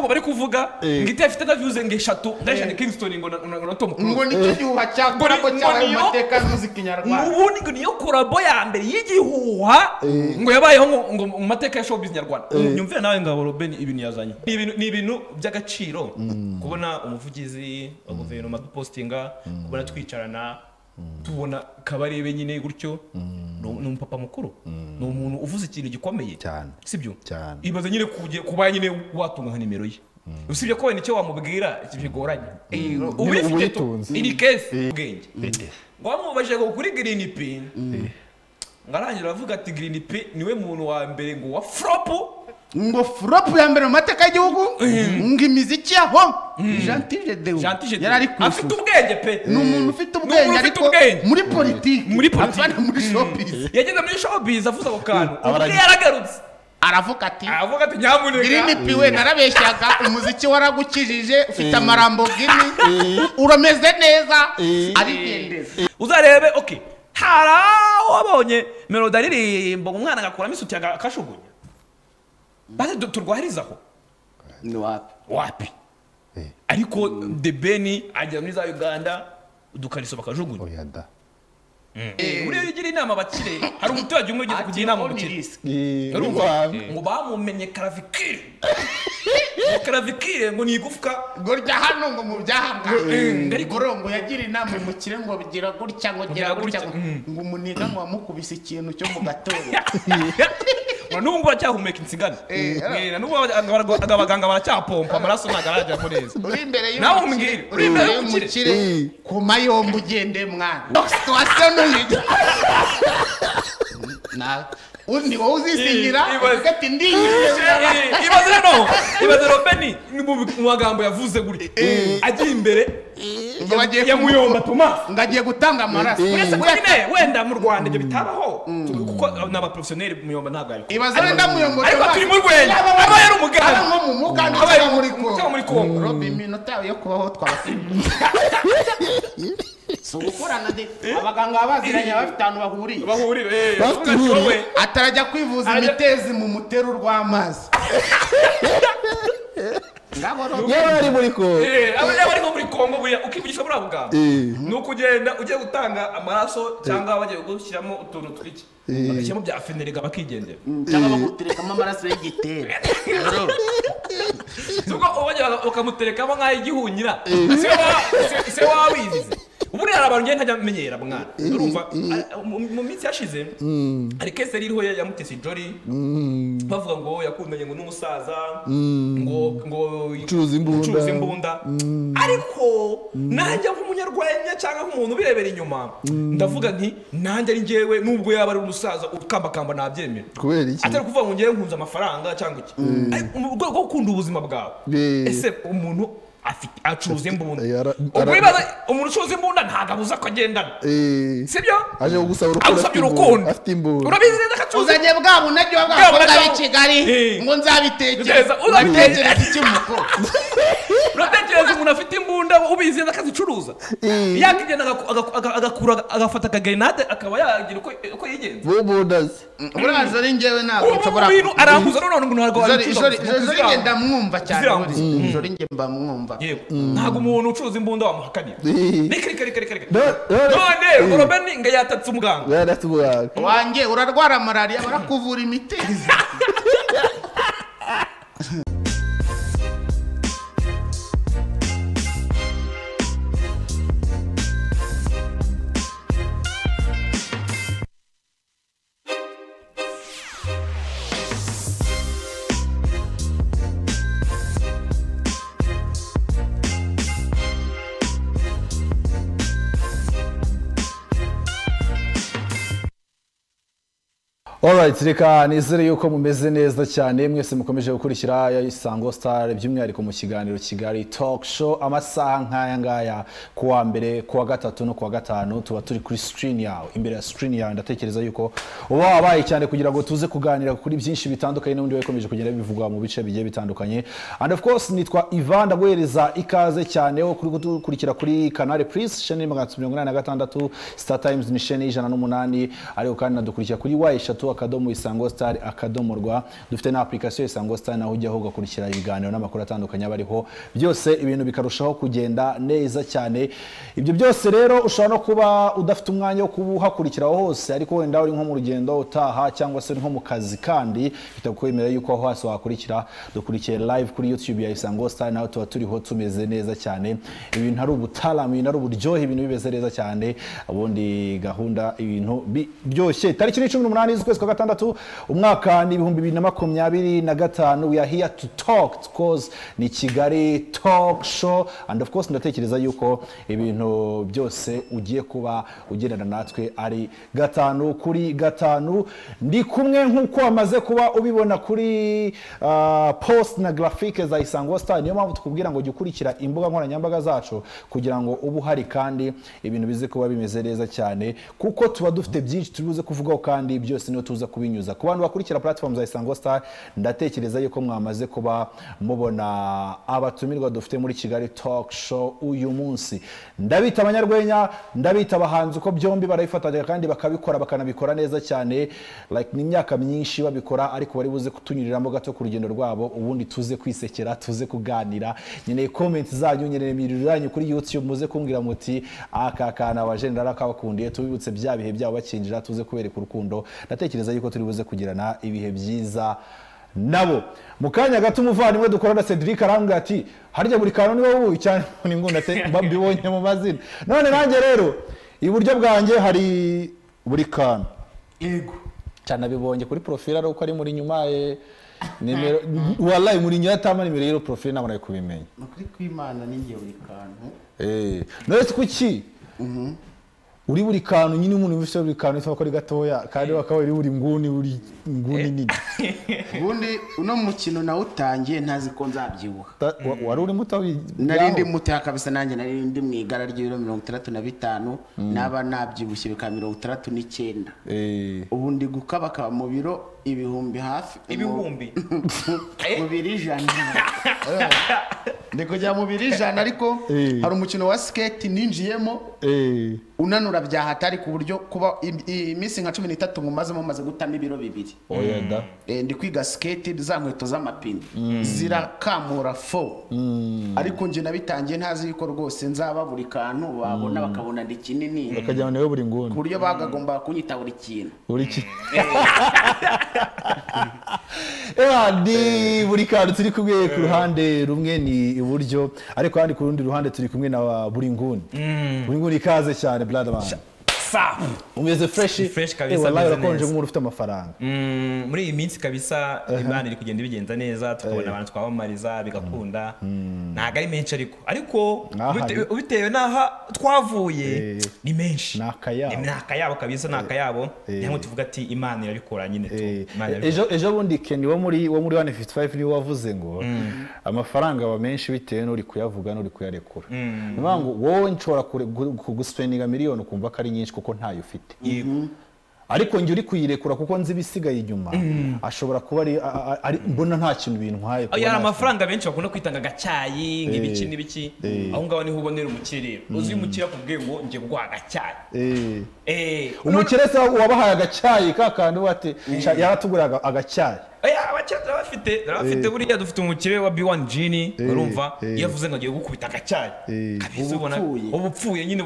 bari kuvuga ngite afite na views ngeshatu ndashane Kingston ngo Tom Cruise ngo nicyo gihuha cyakora ko cyabaye mu mateka y'umuziki nyarwanda ubundi ngo niyo korabo ya mbere y'igihuha ngo yabayeho ngo mu mateka ya showbiz nyarwanda nyumvira nawe ngabo Robin ibintu yazanye ni ibintu by'agaciro kubona umuvugizi wa guverinoma dupostinga kubona twicarana tubona kabarebe nyine gutyo no papa mukuru no umuntu uvuze ikintu gikomeye cyane sibyo ibaze nyine kuba nyine watunga nka nimero ye usibye ko nicyo wamubwira bigoranye ubifite iri case ubwenge ngo bamubajije ngo kuri Green P ngarangira avuga ati Green P niwe muntu wa mbere ngo wa flop ngo flop ya mbere mu mateka y'igihugu ngo imiziki yaho Gentile Deo yarari afite ubwenge pe ni umuntu ufite ubwenge ariko muri politiki muri showbiz yageze muri showbiz avuze ako kantu ubwe yaragarutse aravuga ati nyamuneka Green P we narabeshyaga umuziki waragukijije ufite amarambogini urameze neza arigendeza uzarebe okay haraho abonye melody aririmba umwana agakuramo isuti akashugunya base turwahirizaho ni wapi ariko The Beni ajya muri za Uganda udukariso bakajugunya oya da uriyo yigira inama bakire hari umuturage umwe ugize kugira inama mukire ngo bamumenye Clavicle ngo nigufka gorya hano ngo mu byahanga ngo yagira inama mukire ngo bigira gutya ngo gira gutya ngo umuniga ngo amukubise ikintu cyo mu gatoya n'ubu bacyahumeka insigane n'ubu abaganga baracyapompa amaraso nagaraje neza uri imbere y'umukire ku mayombo ugende mwana situation n'uyige undi wowe uzisingira ugati ibaze Robeni mu magambo yavuze gutya agiye imbere ya Muyomba Thomas ngagiye gutanga amaraso uretse ko nyine wenda mu Rwanda ibyo bitabaho kuko n'aba professionnel Muyomba ntabwo ari ibaze wenda Muyomba ariko turi mu Rwanda aba yari umuganda nko mu muganda aba muri Kongo Robin minota yo kubaho twabafite gukorana de abaganga baziranye bafite ahantu bahuriye atarajya kwivuza imitezi mu mutero rw'amazi yari muri Kongo abari muri Kongo ukivugisha muri abo ngabo ni ukugenda ugiye gutanga amaraso cyangwa bagiye gushyiramo utuntu twiki bagashyiramo bya fenerega bakigendera cyangwa baguterekamo amaraso y'igitero ubwo bakamuterekamo nk'ay'igihunyira se wawizize ubu hari abantu ngenda ntajya menyera mwana urumva mu minsi yashize hari case iriho ya Mutesi Jolly bavuga ngo yakundanye ngo n'umusaza ngo curuza imbunda ariko nanjye nk'umunyarwenya cyangwa nk'umuntu birebera inyuma ndavuga nti nanjye ari ngewe nubwo yaba ari umusaza ukambakamba nabyemera kubera iki atari kuvuga ngo ngewe nkunze amafaranga cyangwa iki mu rwego rwo gukunda ubuzima bwawe ese umuntu acuruza imbunda ubwo ibaza umuntu ucuruza imbunda ntabwo abuza ko agendana sibyo aje gusaba urukundo afite imbunda urabizi neza ko acuruza uzanye bwa bunajyo bw'abakobwa b'i Kigali ngo nzabitekereza ikimuko uratekereza umuntu afite imbunda ubizi neza akazicuruza yakigenda agafata akagrenade akaba yagira uko yigenza bubundazi uraza ari ngewe ntabwo nshobora arambuza none ngo ntabwo jori ndamwumva cyane jori nge mbamwumva ntabwo umuntu ucuruza imbunda wamuhakanira none Robeni ngo yatatse umuganga wanjye urarwara malaria barakuvura imitezi Alright, reka nizere yuko mumeze neza cyane mwese mukomeje gukurikira ya Isango Star by'umwihariko mu kiganiro Kigali Talk Show amasaha nk'aya ngaya kuwa mbere kuwa gatatu no kuwa gatanu tuba turi kuri screen yawe imbere ya screen yawe ndatekereza yuko uba wabaye cyane kugira ngo tuze kuganira kuri byinshi bitandukanye n'undi wekomeje kugenda bivugwa mu bice bigiye bitandukanye and of course nitwa Ivan ndagwereza ikaze cyane wo kurikira kuri Canal Plus channel 186 Star Times ni channel 108 ariko kandi nadukurikira kuri Y eshatu www.isangostar.rwa. Dufite na application Isango Star naho ujyaho ugakurikira ibiganiro n'amakuru atandukanye abariho byose ibintu bikarushaho kugenda neza cyane. Ibyo byose rero ushobora no kuba udafite umwanya wo kubuhakurikiraho hose, ariko wenda uri nko mu rugendo utaha cyangwa se nko mu kazi, kandi bitakwemera yuko aho hose wakurikira. Dukurikiye live kuri YouTube ya Isango Star, naho tuba turiho tumeze neza cyane, ibintu ari ubutalamu, ibintu ari uburyohe, ibintu bimeze neza cyane. Ubundi gahunda ibintu biryoshye. Tariki 18 z'ukwezi kwa gatandatu umwaka ni 2025. We are here to talk because ni Kigali Talk Show, and of course ndatekereza yuko ibintu byose ugiye kuba ugendana natwe ari 5 kuri 5. Ndi kumwe nkuko wamaze kuba ubibona kuri post na graphique za Isango Star. Niyo mpamvu tukubwira ngo gikurikira imbuga nkoranyambaga zacu kugira ngo ubu hari kandi ibintu bize kuba bimeze neza cyane, kuko tuba dufite byinshi tubuze kuvugaho, kandi byose niyo tuza kubinyuza ku bantu bakurikira platform za Isango Star. Ndatekereza yuko mwamaze kuba mubona abatumirwa dufite muri Kigali Talk Show uyu munsi. Ndabita abanyarwenya, ndabita abahanzi, uko byombi barayifatanya kandi bakabikora bakanabikora neza cyane, like ni imyaka myinshi babikora, ariko bari buze kutunyuriramo gato ku rugendo rwabo, ubundi tuze kwisekera, tuze kuganira. Nyine comment zanyu, nyine miriranye kuri YouTube, muze kumbwira muti aka kana abajenera kabakundiye, tubibutse bya bihe byabo bakinjira, tuze kubereka urukundo. Ndatekereza yuko turi buze kugirana ibihe byiza nabo. Mukanya gato umuvandimwe dukorana Cedric arambwira ati harya buri kantu niwe wuyi cyane ni ngunda te mbibonye mu mazina. None nanjye rero iburyo bwanjye hari buri kantu, yego cyane bibonye kuri profile ari uko ari muri nyuma nimero wallahi muri nyatama nimero y'iro profile nabona kubimenya nukuri kw'Imana ningiye buri kantu. None kuki uri buri kantu nyine umuntu ufite buri kantu cyangwa ko ari gatoya kandi wakaba uri buri nguni nini. Ubundi uno mukino nawe utangiye ntazi ko nzabyibuha. Wari uri muto? Narindi muto kabisa, nanjye narindi mu igara ry'ibiro 65 naba nabyibushye bika 69. Ubundi gukabaka mu biro ibihumbi hafi ibihumbi mu birijana. Ndiko jya mu birijana, ariko hari umukino wa skate ninjiyemo unanura bya hatari ku buryo kuba iminsi nka 13 mumaze gutama ibiro 2. Oyada ndi kwiga skate za nkweto z'amapine zirakamura fo, ariko nje nabitangiye ntazi yuko rwose nzaba buri kantu babona bakabona ndi kinini, bakajya nawe buri nguni ku buryo bagagomba kunyita buri kintu di buri kantu turi kumwe ku ruhande rumwe ni iburyo, ariko kandi ku rundi ruhande turi kumwe na buri nguni. Buri nguni ikaze cyane brother man. Umeze fresh kabisa, wallahi urakonje nk'umuntu ufite amafaranga. Muri iyi minsi kabisa Imana iri kugenda ibigenza neza, tukabona abantu twabamariza bigakunda. Ntago ari menshi ariko ubitewe naha twavuye ni menshi. Nakayabo kabisa, nakayabo. Nyango tuvuga ati Imana irabikora nyine tu. Ejo bundi Ken wo muri 155 ni wavuze ngo amafaranga aba menshi bitewe n'uri kuyavuga n'uri kuyarekura. Niyo ngo wowe nshobora kuguspendinga miliyoni ukumva ko ari nyinshi kuko ntayo ufite. Ariko njye uri kuyirekura kuko nzi bisigaye inyuma, ashobora kuba ari mbona nta kintu bintwaye. Yari amafaranga benshi bakunda kwitanga gacyayi nk'ibiki n'ibiki, aho ngaho niho ubonera umukire. Uzi umukire akubwiye ngo ngiye guha gacyayi. Umukire se wabahaye agacyayi kakandi wate yaratuguraga agacyayi. Abakire bafite buriya dufite umukire wa B1 Genie, urumva yavuze ngo agiye gukubita agacyayi kabisa, ubona ubupfuye nyine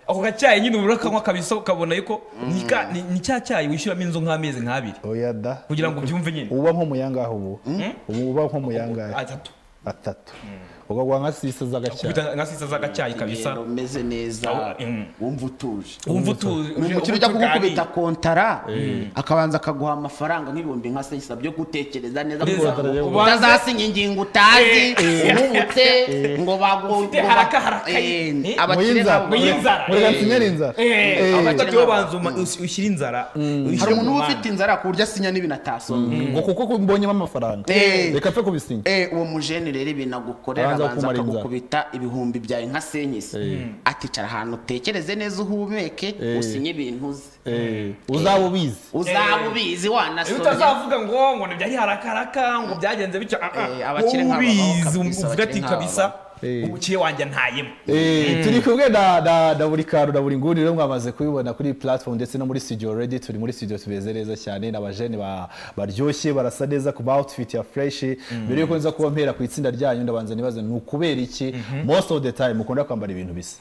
ako gacyayi nyine urakanywa kabisa, ukabona yuko ni cyayi wishyuramo inzu nk'amezi nk'abiri kugira ngo ubyumve nyine. Uba nko mu yangaho ubu uba nko mu yangaho 3 ugagwa nka sisa z'agacyayi kabisa, umeze neza, wumva utuje. Umukire ujya kugukubita kontara akabanza akaguha amafaranga nk'ibihumbi nka 6 byo gutekereza neza, utazasinya ingingo utazi ubutse ngo bagufite haraka abakire abakire banzu ushyira inzara. Hari umuntu ufite inzara ku buryo asinya n'ibintu atasomye ngo kuko mbonyemo amafaranga reka pfe kubisinya. Uwo mujene rero ibinagukorera abanza akagukubita ibihumbi byawe nka senyisi, aticara ahantu utekereze neza uhumeke usinye ibintu uzi, uzaba ubizi wanasomye, utazavuga ngo ntibyari haraka ngo byagenze bityo. Abakire nk'abo ubizi uvuga ati kabisa umukiye wanjye ntayemo. Turi kumwe na buri kantu na buri nguni rero mwamaze kubibona kuri platform ndetse no muri studio already. Turi muri studio tubeze neza cyane n'abajene baryoshye barasa neza ku outfit ya fresh. Mbere yuko nza kuba mpera ku itsinda ryanyu ndabanza nibaze ni ukubera iki most of the time mukunda kwambara ibintu bisa.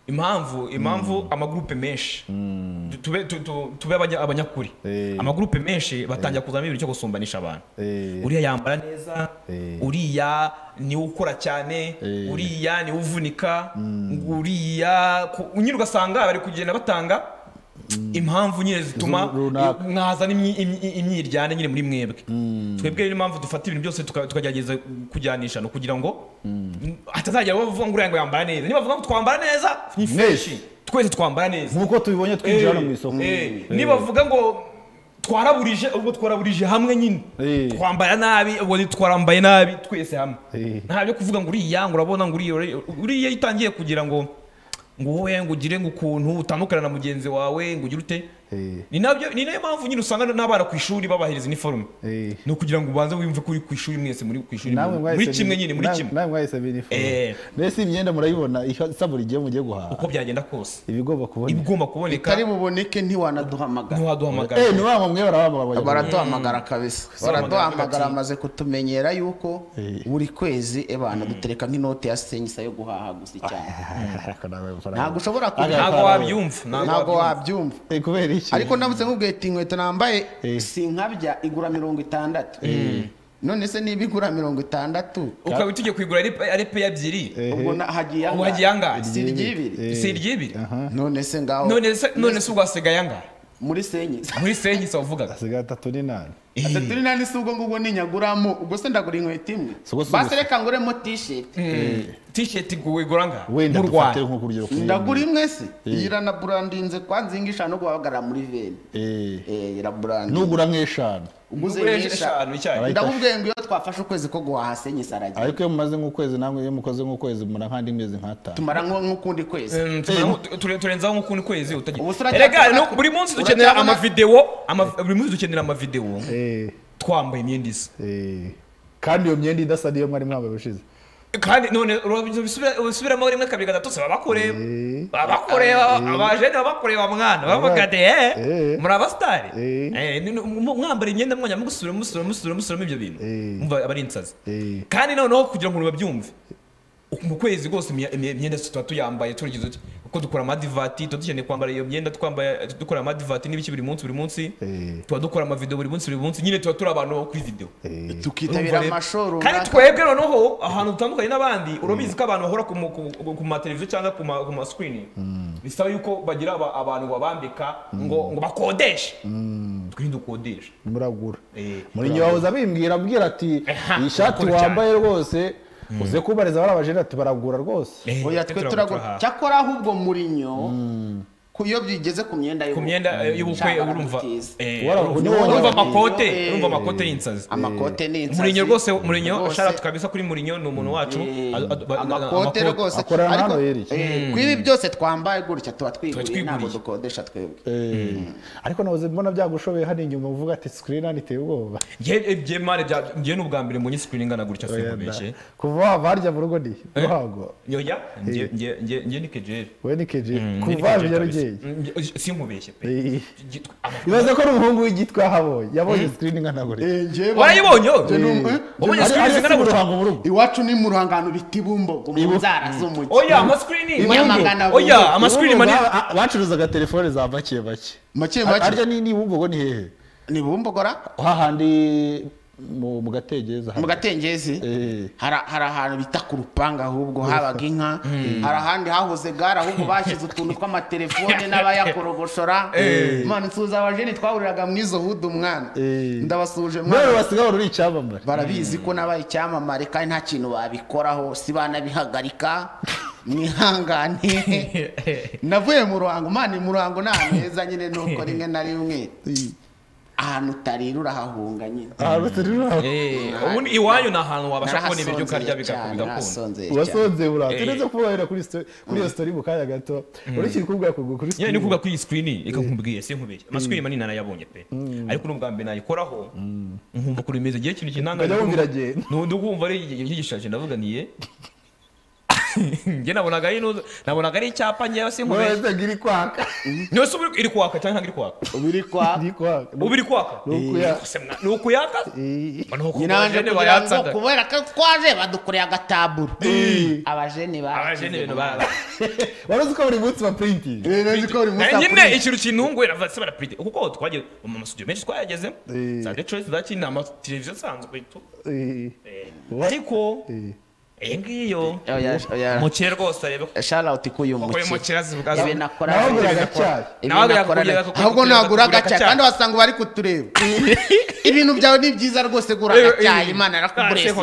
Impamvu amagroupe menshi tube abanyakuri, amagroupe menshi batangira kuzana ibintu cyo gusumbanisha abantu. Uriya yambara neza, uriya ni ukora cyane, uriya ni uvunika, uriya nyine ugasanga bari kugenda batanga impamvu nyine zituma mwazana imyiryane nyine muri mwebwe. Twebwe rero impamvu dufata ibintu byose tukagerageza kujyanisha no kugira ngo atazajya bavuga ngo uriya yambara neza. Niba bavuga ngo twambara neza ni fresh, twese twambara neza nkuko tubibonye twinjira no mu isoko. Niba bavuga ngo twaraburije hamwe nyine twambara nabi, ubwo twarambaye nabi twese hamwe. Nta byo kuvuga ngo uriya ngo urabona ngo uriya yitangiye kugira ngo wowe ngo ugire ngo ukuntu utandukana na mugenzi wawe ngo ugire ute. Ni nayo mpamvu nyine usanga n'abana ku ishuri babahiriza uniforme, no kugira ngo ubanze wimve kuri ku ishuri mwese muri ku ishuri muri kimwe nyine muri kimwe. Nawe mwahise uniforme mbese imyenda murayibona isabura igiye mugiye guhaha uko byagenda kose ibigomba kuboneka itari buboneke ntiwanaduhamagara. Ni wa mwe baraduhamagara kabisa, baraduhamagara. Amaze kutumenyera yuko buri kwezi ebana dutereka nk'inote ya senyisa yo guhaha gusa cyane. Ntabwo ushobora ntabwo wabyumva kubera iki. Ariko ndamutse nkubwiye ati inkweto nambaye sinkabya igura 60. None se niba igura 60 ukaba tugiye kwigura ari pe ebyiri, ubwo hagiye angahe? Si iry'ibiri. None se ugasigaye angahe muri senyisa uvugaga? Asigaye 38. 38 si ubwo ngubwo ninyaguramo, ubwo se ndagura inkweto imwe basi reka nguremo t-shirt igura ngahe mu Rwanda? Ndagura imwe se irana brandinze kwanzingisha no guhagarara muri veni irabrandinze nugura nk'eshanu uguze nk'eshanu icyayi. Ndakubwiye ngo iyo twafashe ukwezi ko guhaha senyisa aragiye. Ariko iyo mumaze nk'ukwezi namwe iyo mukoze nk'ukwezi mura nkandi mezi nk'atanu tumara nk'ukundi kwezi turenzaho nk'ukundi kwezi erega buri munsi dukenera amavideo twambaye imyenda isa, kandi iyo myenda idasa niyo mwari mwambaye ubushize. Kandi none ubisubiramo rimwe kabiri gatatu se babakoreba abajene babakoreba mwana bavuga ati muri abastari mwambara imyenda mwanya musubiramo ibyo bintu umva abari insazi. Kandi noneho kugira ngo babyumve mu kwezi rwose imyenda tuba tuyambaye turigize uko dukora amadivati dukeneye kwambara iyo myenda dukora amadivati n'ibiki buri munsi tuba dukora amavideo buri munsi nyine tuba turi abantu bo kuri video tukitabira amashoro. Kandi twebwe noneho ahantu dutandukanye n'abandi urabizi ko abantu bahora ku ma televiziyo cyangwa ku ma screen bisaba yuko bagira abantu babambika ngo bakodeshe. Twirinde ukodesha muragura muri nyawahoze abimbwira ati iyi shati wambaye rwose uze kubariza barabajene ati baragura rwose. Oya twe turagura cyakora ahubwo murinyo kuyo byigeze ku myenda y'ubukwe urumva amakote y'insazi. Amakote ni insazi murinyo rwose murinyo sharatu kabisa kuri murinyo ni umuntu wacu. Amakote rwose ariko kwibi byose twambaye gutya tuba twiguriye ntabwo dukodesha twebwe. Ariko nahoze mbona byagushobeye hano inyuma uvuga ati screen aniteye ubwoba. Ngiye n'ubwa mbere mu screen ingana gutya sinkubeshye kuva barya mu rugo ndi ruhago. Yoya ngiye ni kejeri we ni kejeri kuva byarugeye sinkubeshye pe. Ibaze ko umuhungu w'igitwa habonye yabonye screen ingana gutya. Warayibonye ubonye screen ingana gutya mu rugo iwacu ni mu ruhangano biti Bumbogo mu nzara z'umugi. Oya ama screen mani bacuruzaga telefone za make arya ni Bumbogo ni hehe? Ni Bumbogora hahandi mu Gatengezi hari ahantu bita ku Rupanga ahubwo habaga inka. Hari ahandi hahoze gare ahubwo bashyize utuntu tw'amatelefone n'abayakorogoshora. Imana nsuza abajeni twahuriraga mu izo hudu mwana ndabasuje mwana basigaye uri icyamamare. Barabizi ko nabaye icyamamare kandi nta kintu babikoraho si banabihagarika mwihangane. Navuye mu Ruhango mani mu Ruhango nta heza nyine nuko rimwe na rimwe ahantu utarira urahahunga nyine. Ubundi iwanyu ni ahantu wabasha kubona ibiryo ukarya bigakunda. Wasonze turetse kubahera kuri iyo story mu kanya gato urikiri kubwira kuri screen. Ni kuvuga kuri screen ikakumbwiye sinkubeshye ama screen manini narayabonye pe. Ariko n'ubwa mbere nayikoraho nkumva kuri meze gihe kintu kinanga. Nundi kumva ari yigishaje ndavuga niye njye nabonaga ari icyapa njyewe sinkubeshye wese ngiri kwaka nyose iri kwaka cyangwa ntiri kwaka ubiri kwaka ni ukuyaka nyinanje bayatsaga kubera ko twaje badukoreye agataburo abajene ibintu waruzi ko buri munsi ba printing nyine ikintu kintunguye navase bara print kuko twagiye mu masstudio menshi twayagezemo za The Choice zakina ama televiziyo sanzwe ariko ngiyo mukire rwose arebe shout out kuyu mukire mukire zivuga ibi nakora ahubwo nagura gacha kandi wasanga bari kutureba ibintu byawe ni byiza rwose gura gacha Imana arakuburese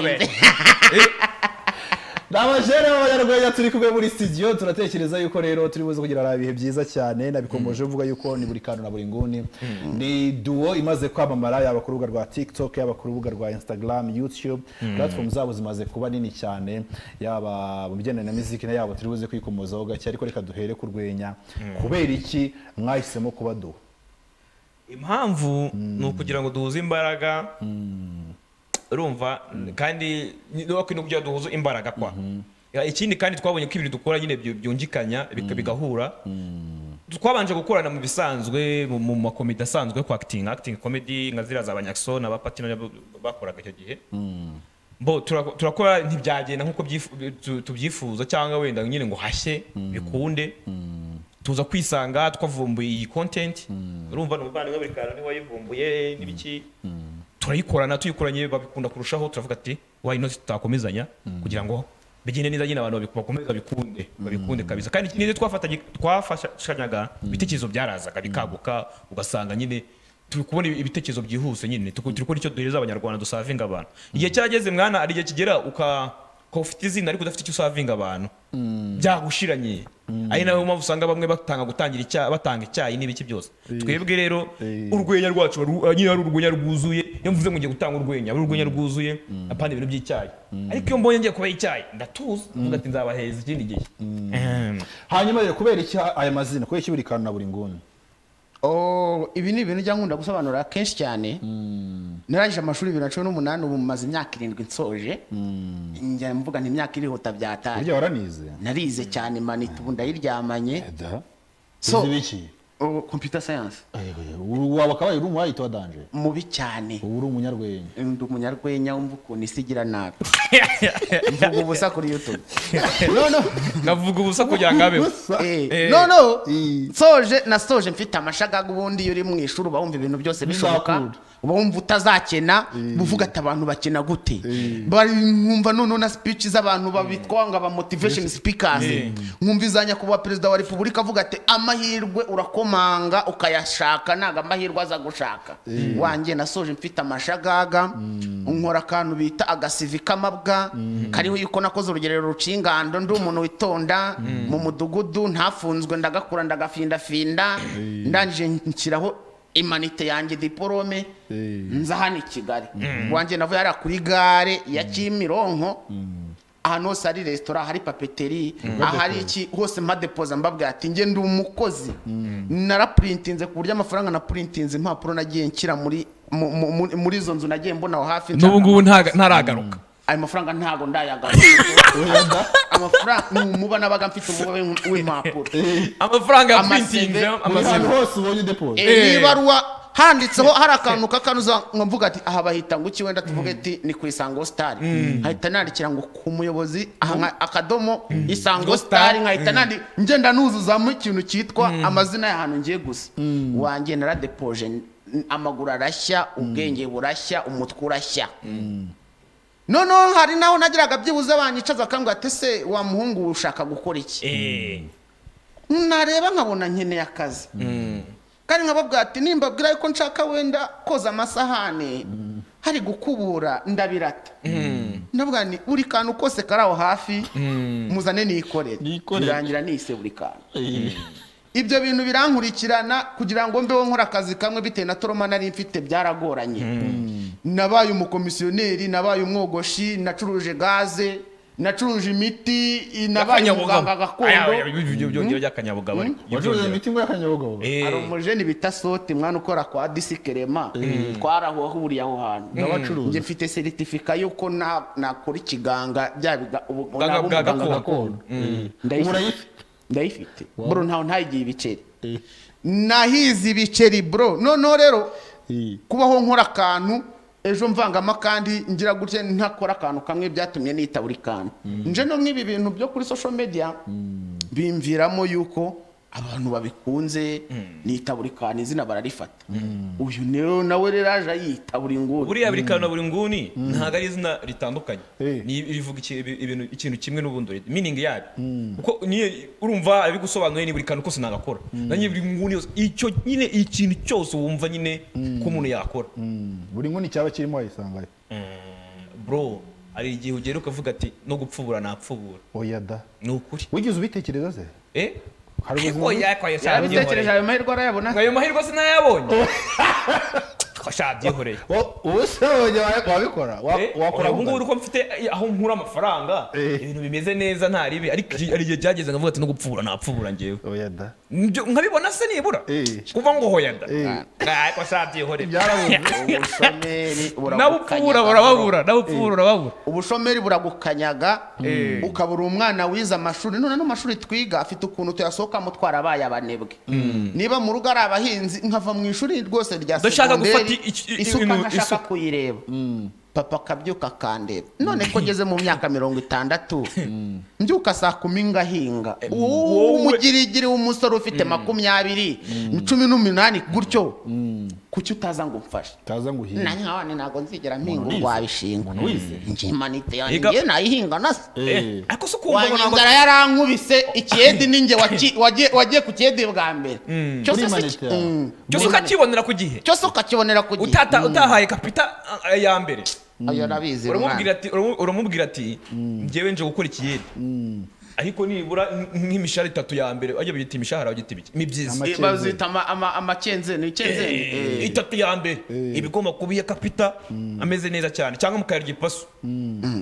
Nabajere b'abanyarwenya turi kumwe muri studio turatekereza yuko rero turi buze kugira ibihe byiza cyane nabikomoje uvuga yuko ni buri kantu na buri nguni ni duo imaze kwamamara yaba ku rubuga rwa TikTok yaba ku rubuga rwa Instagram YouTube platform zabo zimaze kuba nini cyane yaba mu bijyanye na muziki na yabo turi buze kwikomozaho gake ariko reka duhere ku rwenya kubera iki mwahisemo kuba duo impamvu ni ukugira ngo duhuze imbaraga urumva kandi no kujya duhuza imbaraga kwa ikindi kandi twabonye ko ibintu dukora nyine byungikanya bigahura twabanje gukorana mu bisanzwe mu makomedi asanzwe kwa acting comedy nka zira za Banyakso na bapatina bakoraga icyo gihe bo turakora ntibyagenda nkuko tubyifuza cyangwa wenda nyine ngo hashye bikunde tuza kwisanga twavumbuye iyi content urumva n'ubandi buri kantu ni wayivumbuye nibiki turayikorana tuyikoranye babikunda kurushaho turavuga ati why not tutakomezanya kugira ngo bigende neza nyine abantu bakomeza babikunde kabisa kandi ikindi twafashanyaga ibitekerezo byarazaga bikaguka ugasanga nyine turi kubona ibitekerezo byihuse nyine turi kubona icyo duhereza abanyarwanda dusavinga abantu igihe cyageze mwana ari igihe kigera ufite izina ariko udafite icyo usavinga abantu byagushiranye ari nawe mpamvu usanga bamwe batanga icyayi n'ibiki byose twebwe rero urwenya rwacu nyine ari urwenya rwuzuye iyo mvuze ngo ngiye gutanga urwenya ari urwenya rwuzuye apana ibintu by'icyayi ariko iyo mbonye ngiye kubaha icyayi ndatuza mvuga ati nzabaheza ikindi gihe hanyuma rero kubera iki aya mazina kubera iki buri kantu na buri nguni ibi ni ibintu nkunda gusobanura kenshi cyane narangije amashuri 2018 ubu maze imyaka 7 nsoje njya mvuga nti imyaka irihuta byataye burya waranize narize cyane manita ubu ndayiryamanye so ibiki computer science waba kabaye urumu wayitwa danje mubi cyane uri umunyarwenya ndi umunyarwenya umva ukuntu isigira nabi mvuga ubusa kuri YouTube navuga ubusa kugira ngo abeho soje mfite amashagaga ubundi uri mu ishuri uba wumva ibintu byose bishoboka uba wumva utazakena buvuga ati abantu bakena gute bari nkumva na speech z'abantu babitwa ngo aba motivation speakers nkumva izanya kuba president wa republika avuga ati amahirwe urakomanga ukayashaka naga amahirwe aza gushaka wanjye nasoje mfite amashagaga nkora kantu bita agasivi kamabwa kariho yuko nakoze urugerero rucingando ndi umuntu witonda mu mudugudu ntafunzwe ndagakura ndagafinda ndangije nshyiraho imanite yanjye diplome nza hano i Kigali wanjye navuye ari kuri gare ya Kimironko ahantu hose hari restaurant hari papeterie ahari iki hose madepoza mbabwira ati nge ndi umukozi naraprintinze ku buryo amafaranga na printinze impapuro nagiye nshyira muri izo nzu nagiye mbona aho hafi n'ubu ngubu ntaragaruka ayo mafaranga ntago ndayagaruka amafaranga muba nabaga mfite umubare w'impapuro amafaranga ya printinze ahantu hose ubonye deposit ibaruwa handitseho hari akantu kakanuza mvuga ati aha bahita ngo iki wenda tuvuge ati ni ku Isango Star hahita nandikira ngo ku muyobozi akadomo Isango Star nkahita nandi ngenda nuzuzamo ikintu cyitwa amazina y'ahantu ngiye gusa wanjye naradepoje amaguru arashya ubwenge burashya umutwe urashya no hari naho nagiraga byibuze banyicaza akambwa ati se wa muhungu ushaka gukora iki nareba nkabona nkeneye akazi kandi nkababwira ati nimbabwira yuko nshaka wenda koza amasahane hari gukubura ndabirata ndavuga ni buri kantu kose karaho hafi muzane nikorere birangira nise buri kantu ibyo bintu birankurikirana kugira ngo mbeho nkora akazi kamwe bitewe na toroma nari mfite byaragoranye nabaye umukomisiyoneri nabaye umwogoshi nacuruje gaze nacuruje imiti nabaye umuganga gakondo ibyo by'akanyabugabo wacuruje imiti ngo y'akanyabugabo hari umujeni bita Soti mwana ukora kwa Disikerema twarahuriye aho hantu njye mfite certificat yuko nakora ikiganga bwa gakondo ndayifite bro ntaho ntayigiye ibiceri nahize ibiceri bro noneho rero kubaho nkora akantu ejo mvangamo kandi ngira gutya ntakora akantu kamwe byatumye nita buri kantu nje no nk'ibi bintu byo kuri social media bimviramo yuko abantu babikunze nita buri kantu izina bararifata uyu rero nawe rero aje yita buri nguni buriya buri kantu buri nguni ntago ari izina ritandukanye ni bivuga ikintu kimwe n'ubundi meaning yabyo kuko niye urumva abigusobanuye ni buri kantu kose nagakora nanye buri nguni yose icyo nyine ikintu cyose wumva nyine ko umuntu yakora buri nguni cyaba kirimo wayisangayo bro ari igihe ugera ukavuga ati no gupfubura napfubura oya da ni ukuri wigize ubitekereza se yabitekereje ayo mahirwe arayabona ayo mahirwe sinayabonye twashabyihoreye ubusabonye wabikora wakora ubu ngubu uko mfite aho nkura amafaranga ibintu bimeze neza nta ribi ariko ari igihe cyageze ngavuga ati no gupfubura napfubura njyewe oya da nkabibona se nibura kuva ngo hoya da ariko shabyihoreye ubushomeri nabupfubura burababura ubushomeri buragukanyaga ukabura umwana wize amashuri none no mashuri twiga afite ukuntu tuyasohokamo twarabaye abanebwe niba mu rugo ari abahinzi nkava mu ishuri rwose rya segonderi isuka nkashaka kuyireba papa akabyuka kandeba none ko ngeze mu myaka 60 mbyuka saa 10 ngahinga umugirigiri w'umusore ufite 20 18 gutyo kuki utaza ngo mfashe taza ngo uhinga nanyawane nago nzigera mpinga urwabishinga ngimanite yanjye nayihinga nase ariko so kumva ngo nangara yarankubise ikiyedi ninjye wagiye ku kiyedi bwa mbere cyose ukakibonera ku gihe utahaye kapita ya mbere ayo nabizi uramubwira ati njyewe nje gukora ikiyedi ariko nibura nk'imishahara 3 ya mbere ajya bita imishahara bagita ibiki mibyiza bazita amakenze ni kenzeni 3 ya mbere ibigomba kubiya kapita ameze neza cyane cyangwa mukayarya ipaso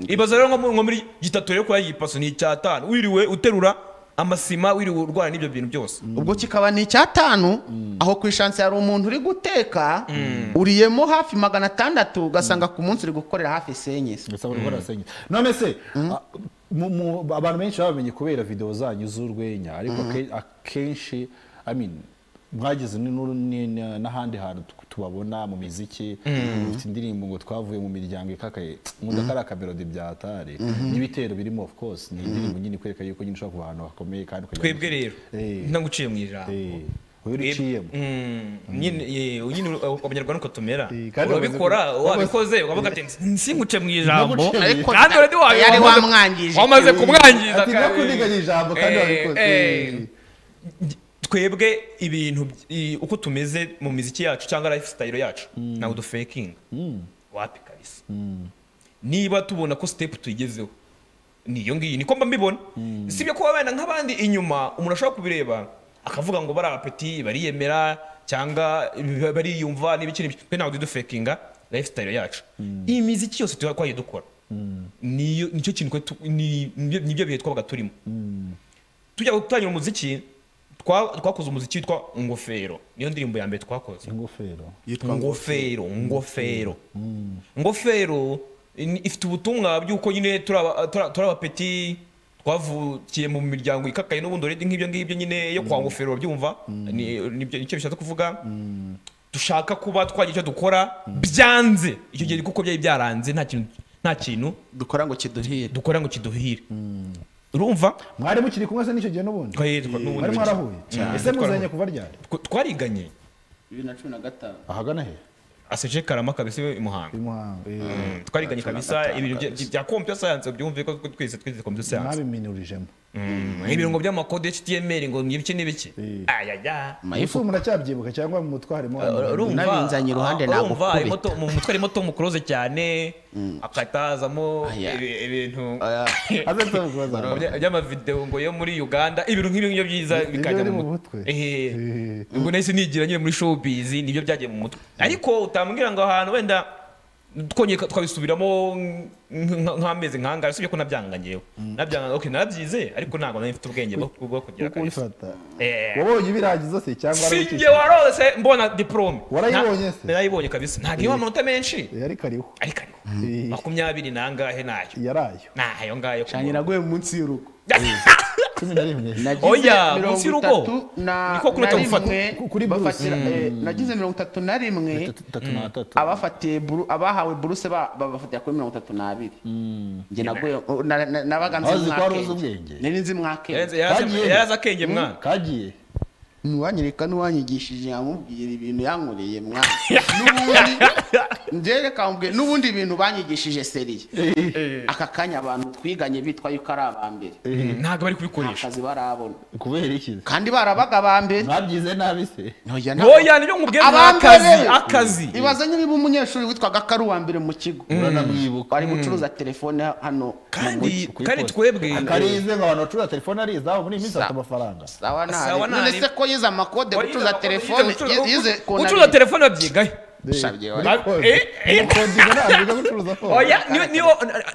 ibaza rero ngo muri gitatu rero kwa yipaso ni 5 wiriwe uterura amasima wiriwe urwana n'ibyo bintu byose ubwo kikaba ni 5 aho ku ishansi yari umuntu uri guteka uriyemo hafi 600 gasanga ku munsi uri gukorera hafi senyese none se abantu benshi babamenye kubera video zanyu z'urwenya ariko akenshi mwageze n'ahandi hantu tubabona mu miziki ufite indirimbo ngo twavuye mu miryango ikakaye mudakara akamerode bya atare n'ibitero birimo of course ni indirimbo nyine kwereka yuko nyine ushobora kuba ahantu hakomeye kandi twebwe rero ntaguciye mu ijambo uriciyemo nyine abanyarwanda uko tumera urabikora wabikoze ukavuga ati nsinguce mu ijambo kandi uredi wamaze kumwangiza ati nakundiganya ijambo kandi wabikoze twebwe ibintu uko tumeze mu miziki yacu cyangwa lifestyle yacu nawe du faking wapi kabisa niba tubona ko step tuyigezeho niyo ngiyi niko mba mbibona sibyo ko wabana nk'abandi inyuma umuntu ashobora kubireba akavuga ngo bari apeti bariyemera cyangwa bariyumva n'ibikiri twe nawe du fakinga lifestyle yacu iyi miziki yose twaye dukora niyo nicyo kintu nibyo bihe twabaga turimo tujya gutangira umuziki twakoze umuziki witwa Ngofero niyo ndirimbo ya mbere twakoze Ngofero ifite ubutumwa by'uko nyine turabapeti twavukiye mu miryango ikakaye n'ubundi uredi nk'ibyo nyine yo kwa Ngofero babyumva nicyo bishatse kuvuga dushaka kuba twagira icyo dukora byanze icyo gihe kuko byari byaranze nta kintu dukora ngo kiduhire urumva mwari mukiri kumwe se n'icyo gihe n'ubundi mwari mwarahuye ese muzanye kuva ryari twariganye 2015 ahagana he aseje karama kabisa imuhanga twariganye kabisa ibintu bya computer science byumve ko twese twize computer science nabiminurijemo ibirungo by'amakode HTML ngo n'ibiki ayaya mayifu muracyabyibuka cyangwa mu mutwe harimo nabinzanye iruhande ntabwo mu mutwe harimo Tom Close cyane akatazamo ibintu by'amavideo ngo yo muri Uganda ibintu nk'ibyo byiza bikajya mu mutwe ubwo nahise nigira nyine muri showbiz nibyo byagiye mu mutwe ariko utambwira ngo ahantu wenda twongeye twabisubiramo nk'amezi nk'angahe usibye ko nabyanga ngewe nabyanga okay narabyize ariko ntabwo nari mfite ubwenge bwo kugira kabisa wabonye ibirangizo se cyangwa sinjye warose mbona diplome warayibonye se narayibonye kabisa ntabwo iyo amanota menshi yari kariho 20 nangahe nayo yarayo nayo ngayo cyane naguye munsi y'urugo 11 oya munsi y'urugo niko kuri tufata kuri Bruce nagize 31 abafatiye abahawe buruse babafatira kuri 32 nge naguye nabaga nzi mwake nari nzi mwake yaraza akenge mwana kagiye nuwanyereka nuwanyigishije yamubwira ibintu yankoreye mwana n'ubundi ndere kambwe n'ubundi ibintu banyigishije seriye aka kanya abantu twiganye bitwa yuko ari abambere ntago bari kubikoresha akazi barabona kubera iki kandi barabaga abambere mwabyize nabi se oya niyo nkubwiye akazi ibazanye niba umunyeshuri witwaga Karuwa mbere mu kigo uranamwibuka bari gucuruza telefone hano kandi twebwe karize nk'abantu bacuruza telefone ari izabo muri iminsi amafaranga sawa none se ko yize amakode gucuruza telefone yize gucuruza telefone babyigaye oya niyo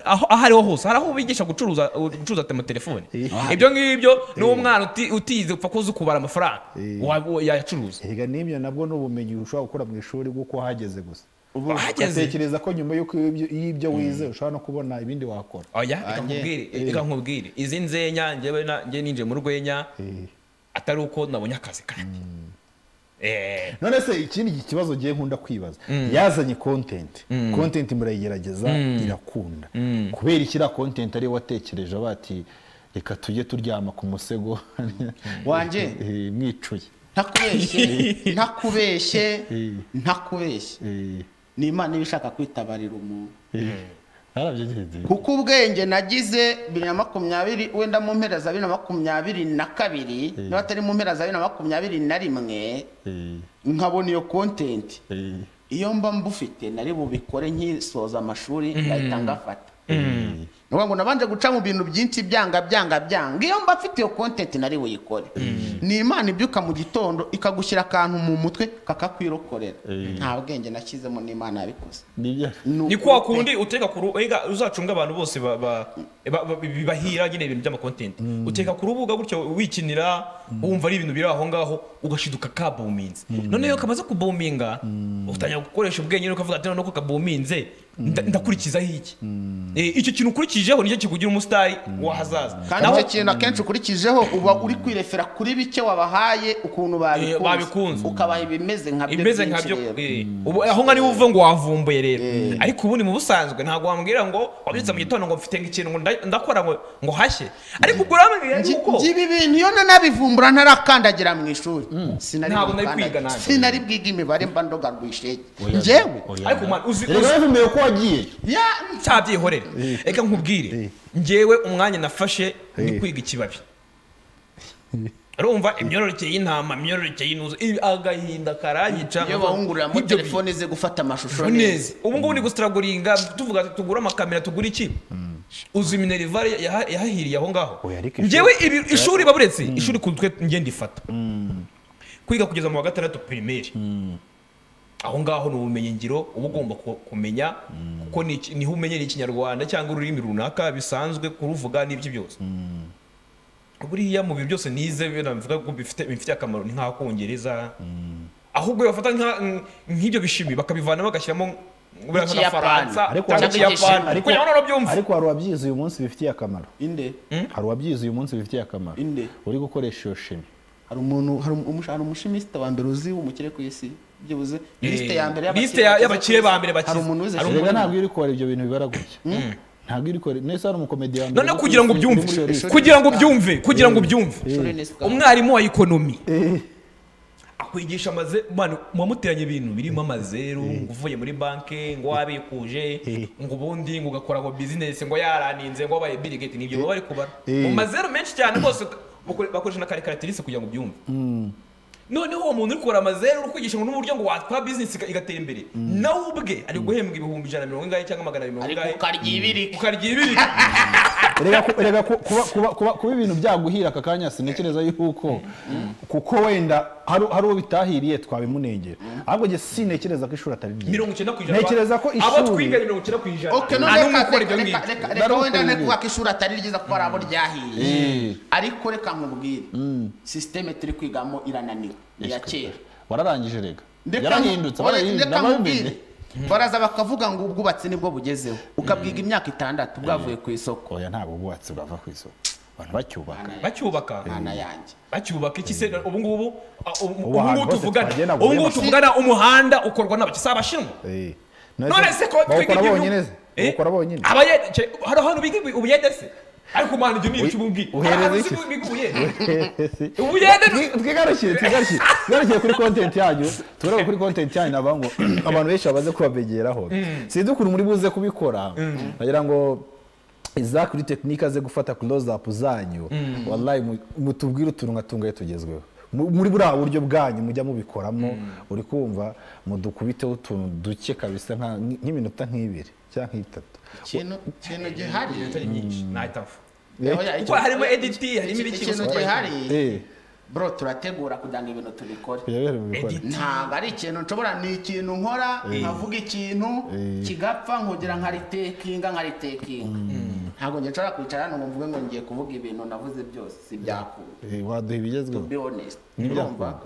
aho ariho hose hari aho bigisha gucuruza telefone ibyo ngibyo n'umwana utize upfa kuzi kubara amafaranga yayacuruza ega n'ibyo nabwo n'ubumenyi ushobora gukora mu ishuri guko hageze gusa utekereza ko nyuma y'uko y'ibyo wize ushobora no kubona ibindi wakora oya reka nkubwire izi nzenya njye ninje mu rwenya atari uko nabonye akazi kandi none se ikindi kibazo giye nkunda kwibaza yazanye content murayigerageza irakunda kubera ikira content ari watekereje bati reka tujye turyama ku musego wanje mwicuye ntakubeshye ni Imana ibishaka kwitabarira umuntu kuko ubwenge nagize 2020 wenda mu mpera za 2022 niba atari mu mpera za 2021 nkabona iyo content iyo mba mbufite nari bubikore nkisoza amashuri ngahita ngafata ngo nabanje guca mu bintu byinshi byanga iyo mba mfite iyo content nari buyikore ni Imana ibyuka mu gitondo ikagushyira akantu mu mutwe kakakwirokorera nta bwenge nashyizemo ni Imana yabikoze ni kwa kundi uteka uzacunga abantu bose bahira nyine ibintu by'ama content uteka ku rubuga gutyo wikinira wumva ari ibintu biri aho ngaho ugashiduka kabuminze none yo kamaze kubuminga utangira gukoresha ubwenge no kuvuga ati none ko kabuminze ndakurikizaho iki icyo kintu ukurikijeho nicyo kikugira umusitari wahazaza kandi icyo kintu akenshi ukurikijeho uba uri kwirefera kuri bike wabahaye ukuntu babikunze ukabaha ibimeze nkabyo aho ngani uvuga ngo wavumbuye rero ariko ubundi mu busanzwe ntabwo wambwira ngo wabyutse mu gitondo ngo mfite ikintu ndakora ngo hashye ariko ubwo urambwira yuko ibi bintu iyo nanabivumbura ntarakandagira mu ishuri sinari bwiga imibare mba ndoga rwisheke njyewe ariko man uzi ko wagiye cyabyihorera reka nkubwire njyewe umwanya nafashe ni kwiga ikibabi urumva imyororokeye y'intama imyororokeye y'intuzo agahinda karanyica iyo bahungurira muri telefone ze gufata amashusho neza ubu ngubu ni gustragoringa tuvuga tugura amakamera tugura iki uzi Minerval yahahiriye aho ngaho njyewe ishuri baburetse ishuri kutwe ngende ifata kwiga kugeza mu wa 6 primaire aho ngaho ni ubumenyi ngiro uba ugomba kumenya kuko niho umenyera ikinyarwanda cyangwa ururimi runaka bisanzwe kuruvuga n'ibyo byose buriya mu bintu byose nize bivuga ko bifite akamaro ni nka Kongereza ahubwo bafata nk'ibyo bishimi bakabivana bagashyiramo Faransa ariko hari wabyize uyu munsi bifitiye akamaro hari wabyize uyu munsi bifitiye akamaro uri gukoresha iyo shimi hari umushimisita wa mbere uzi umukire ku isi byibuze liste y'abakire ba mbere bakize rega ntabwo iri kubara ibyo bintu bibara gutya ntabwo iri kubara nese hari umukomediya none kugira ngo ubyumve umwarimu wa ekonomi akwigisha muwamuteranya ibintu birimo amazeru ngo uvuye muri banki ngo wabikuje ngo ubundi ngo ugakora ngo business ngo yaraninze ngo wabaye Bill Gates nibyo bari kubara mu mazeru menshi cyane bose bakoresha na karikatirisi kugira ngo ubyumve noneho uwo muntu uri kubara amazeru uri kwigisha ngo n'uburyo ngo watwa business igatera imbere nawe ubwe ari guhembwa 120 cyangwa 200 ukarya ibiri rega kuba ibintu byaguhira aka kanya sintekereza yuko kuko wenda hari uwo bitahiriye twabimunengera ahubwo nge sintekereza ko ishuri atari ryiza 90%. ntekereza ko ishuri abo twiga 90%. Okay, no reka wenda ne kuba ishuri atari ryiza kuko ari abo ryahiye ariko reka nkubwire systeme turi kwigamo irananiwe ya kera wararangije rega yarahindutse baraza bakavuga ngo ubwubatsi nibwo bugezeho ukabwiga imyaka 6 bwavuye ku isoko. Oya ntabwo ubwubatsi bwava ku isoko abantu bacyubaka ana yanjye bacyubaka iki se ubu ngubu tuvugana umuhanda ukorwa n'abakisa abashinwa none se ko bakora bonyine bakora bonyine abaye hari hano biga ubuyede se ariko mana ibyo ni icyububwi uhereze iki ubuyede twigarukiye kuri content yanyu turabona kuri content yanyu nabango abantu benshi babaze kubabegeraho sidukuru muri buze kubikora nagira ngo iza kuri technique aze gufata close up zanyu wallahi mutubwira utuntu ngatungaye tugezweho muri buriya buryo bwanyu mujya mubikoramo uri kumva mudukubiteho utuntu duke kabisa nk'iminota nk'ibiri cyangwa nk'itatu kintu gihari atari nyinshi nahitafu kuko harimo edit harimo ibiki gihari bro turategura kugira ngo ibintu tubikore ntabwo ari ikintu nshobora ni ikintu nkora nkavuga ikintu kigapfa nkongera nkaritekinga ntabwo njye nshobora kwicara hano ngo mvuge ngo ngiye kuvuga ibintu navuze byose si byakunda waduha ibigezweho to be honest urumva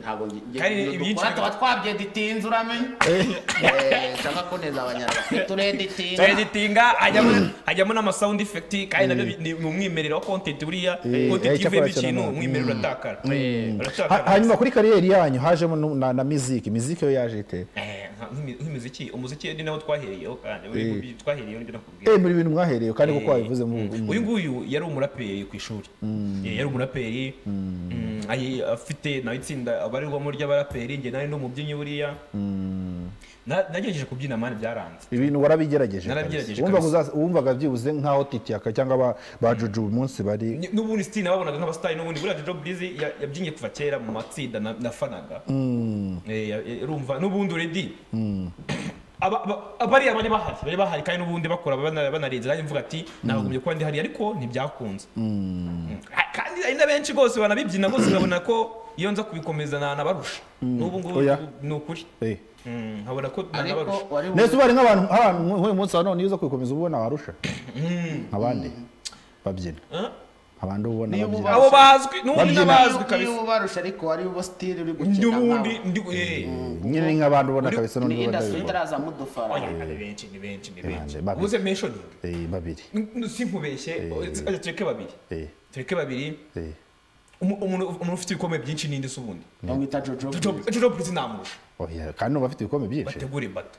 ntabwo ngiye tuba twabyeditinze uramenye cyangwa kuneza abanyarwanda tureditinga hajyamo n'ama sound effect kandi nabyo ni umwimerero wa content buriya content ivemo ikintu umwimerero uratakara hanyuma kuri kariyeri yanyu hajemo na muziki yo yaje ite nk'imiziki umuziki ni nawo twahereyeho kandi twahereyeho nibyo nakubwiye muri bintu mwahereyeho kandi kuko wabivuze uyu nguyu yari umuraperi ku ishuri yari umuraperi afite nawe itsinda abarirwamo ry'abaraperi njye nari n'umubyinnyi buriya nagerageje kubyina mani byaranze ibintu warabigerageje wumvaga byibuze nkaho titiyaka cyangwa ba Jojo umunsi bari n'ubundi style nababonaga nk'abastar n'ubundi buriya Jojo Breezy yabyinnye kuva kera mu matsinda nafanaga urumva n'ubundi already abari bahari kandi n'ubundi bakora banarenze kandi mvuga ati nagumye kuba ndi hari ariko ntibyakunze kandi ari na benshi gose banabibyina gose nkabona ko iyo nza kubikomeza nabarusha n'ubu ngubu ni ukuri nkabona ko nabarusha nese bari nk'abantu nk'uyu munsi wa none iyo uza kubikomeza ubona warusha nk'abandi babyina abandi ubona babyina abo bazwi n'ubundi n'abazwi kabisa iyo barusha ariko ari ubo style uri gukina n'ubundi nyine nk'abandi ubona kabisa n'undi ubona industry taraza mudufara ni benshi ubuze mention babiri sinkubeshye tureke babiri umuntu ufite ibikombe byinshi n'indi se ubundi bamwita Jojo Breezy namurusha kandi uba afite ibikombe byinshi bategure bato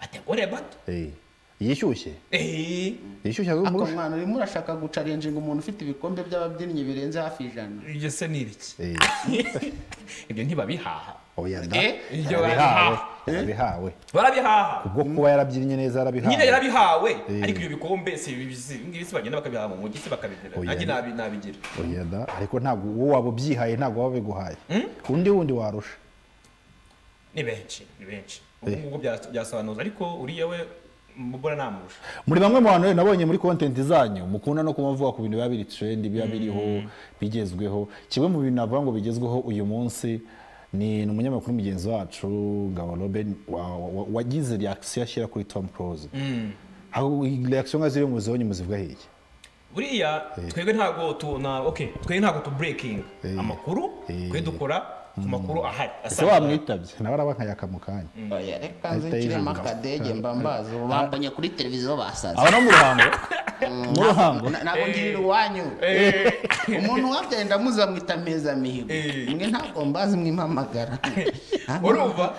bategure bato yishyushye yishyushye ako mwana urimo urashaka gucalenjinga umuntu ufite ibikombe by'ababyinnyi birenze hafi 100 ibyo se niriki ibyo ntibabihaha barabihaha kubwo kuba yarabyinnye neza yarabihawe nyine yarabihawe ariko ibyo bikombe si ngibisi bagenda bakabihaha mu mujyi bakabigera nanjye nabigira ariko ntabwo wowe waba ubyihaye ntabwo waba biguhaye wundi warusha ni benshi ubwo byasobanuza ariko uriya we mubura namurusha muri bamwe mu bantu nabonye muri content zanyu mukunda no kumavuga ku bintu biba biri trend biba biriho bigezweho kimwe mu bintu navuga ngo bigezweho uyu munsi ni umunyamakuru mugenzi wacu Ngabo Robin wagize reaction yashyira kuri Tom Cruise aho reaction ngazire muzonye muzivuga hiki buriya twebwe ntago twebwe ntago tu breaking amakuru twe dukora ku makuru ahari ase wamwitabye nawe arabankayaka mu kanya reka nzikire makadege mbambaza bambonye kuri televiziyo basaza aba no mu ruhango ntabwo ngirira uwanyu umuntu wabyenda muza mwita meza mihigo mwe ntabwo mbazi mwimpamagara urumva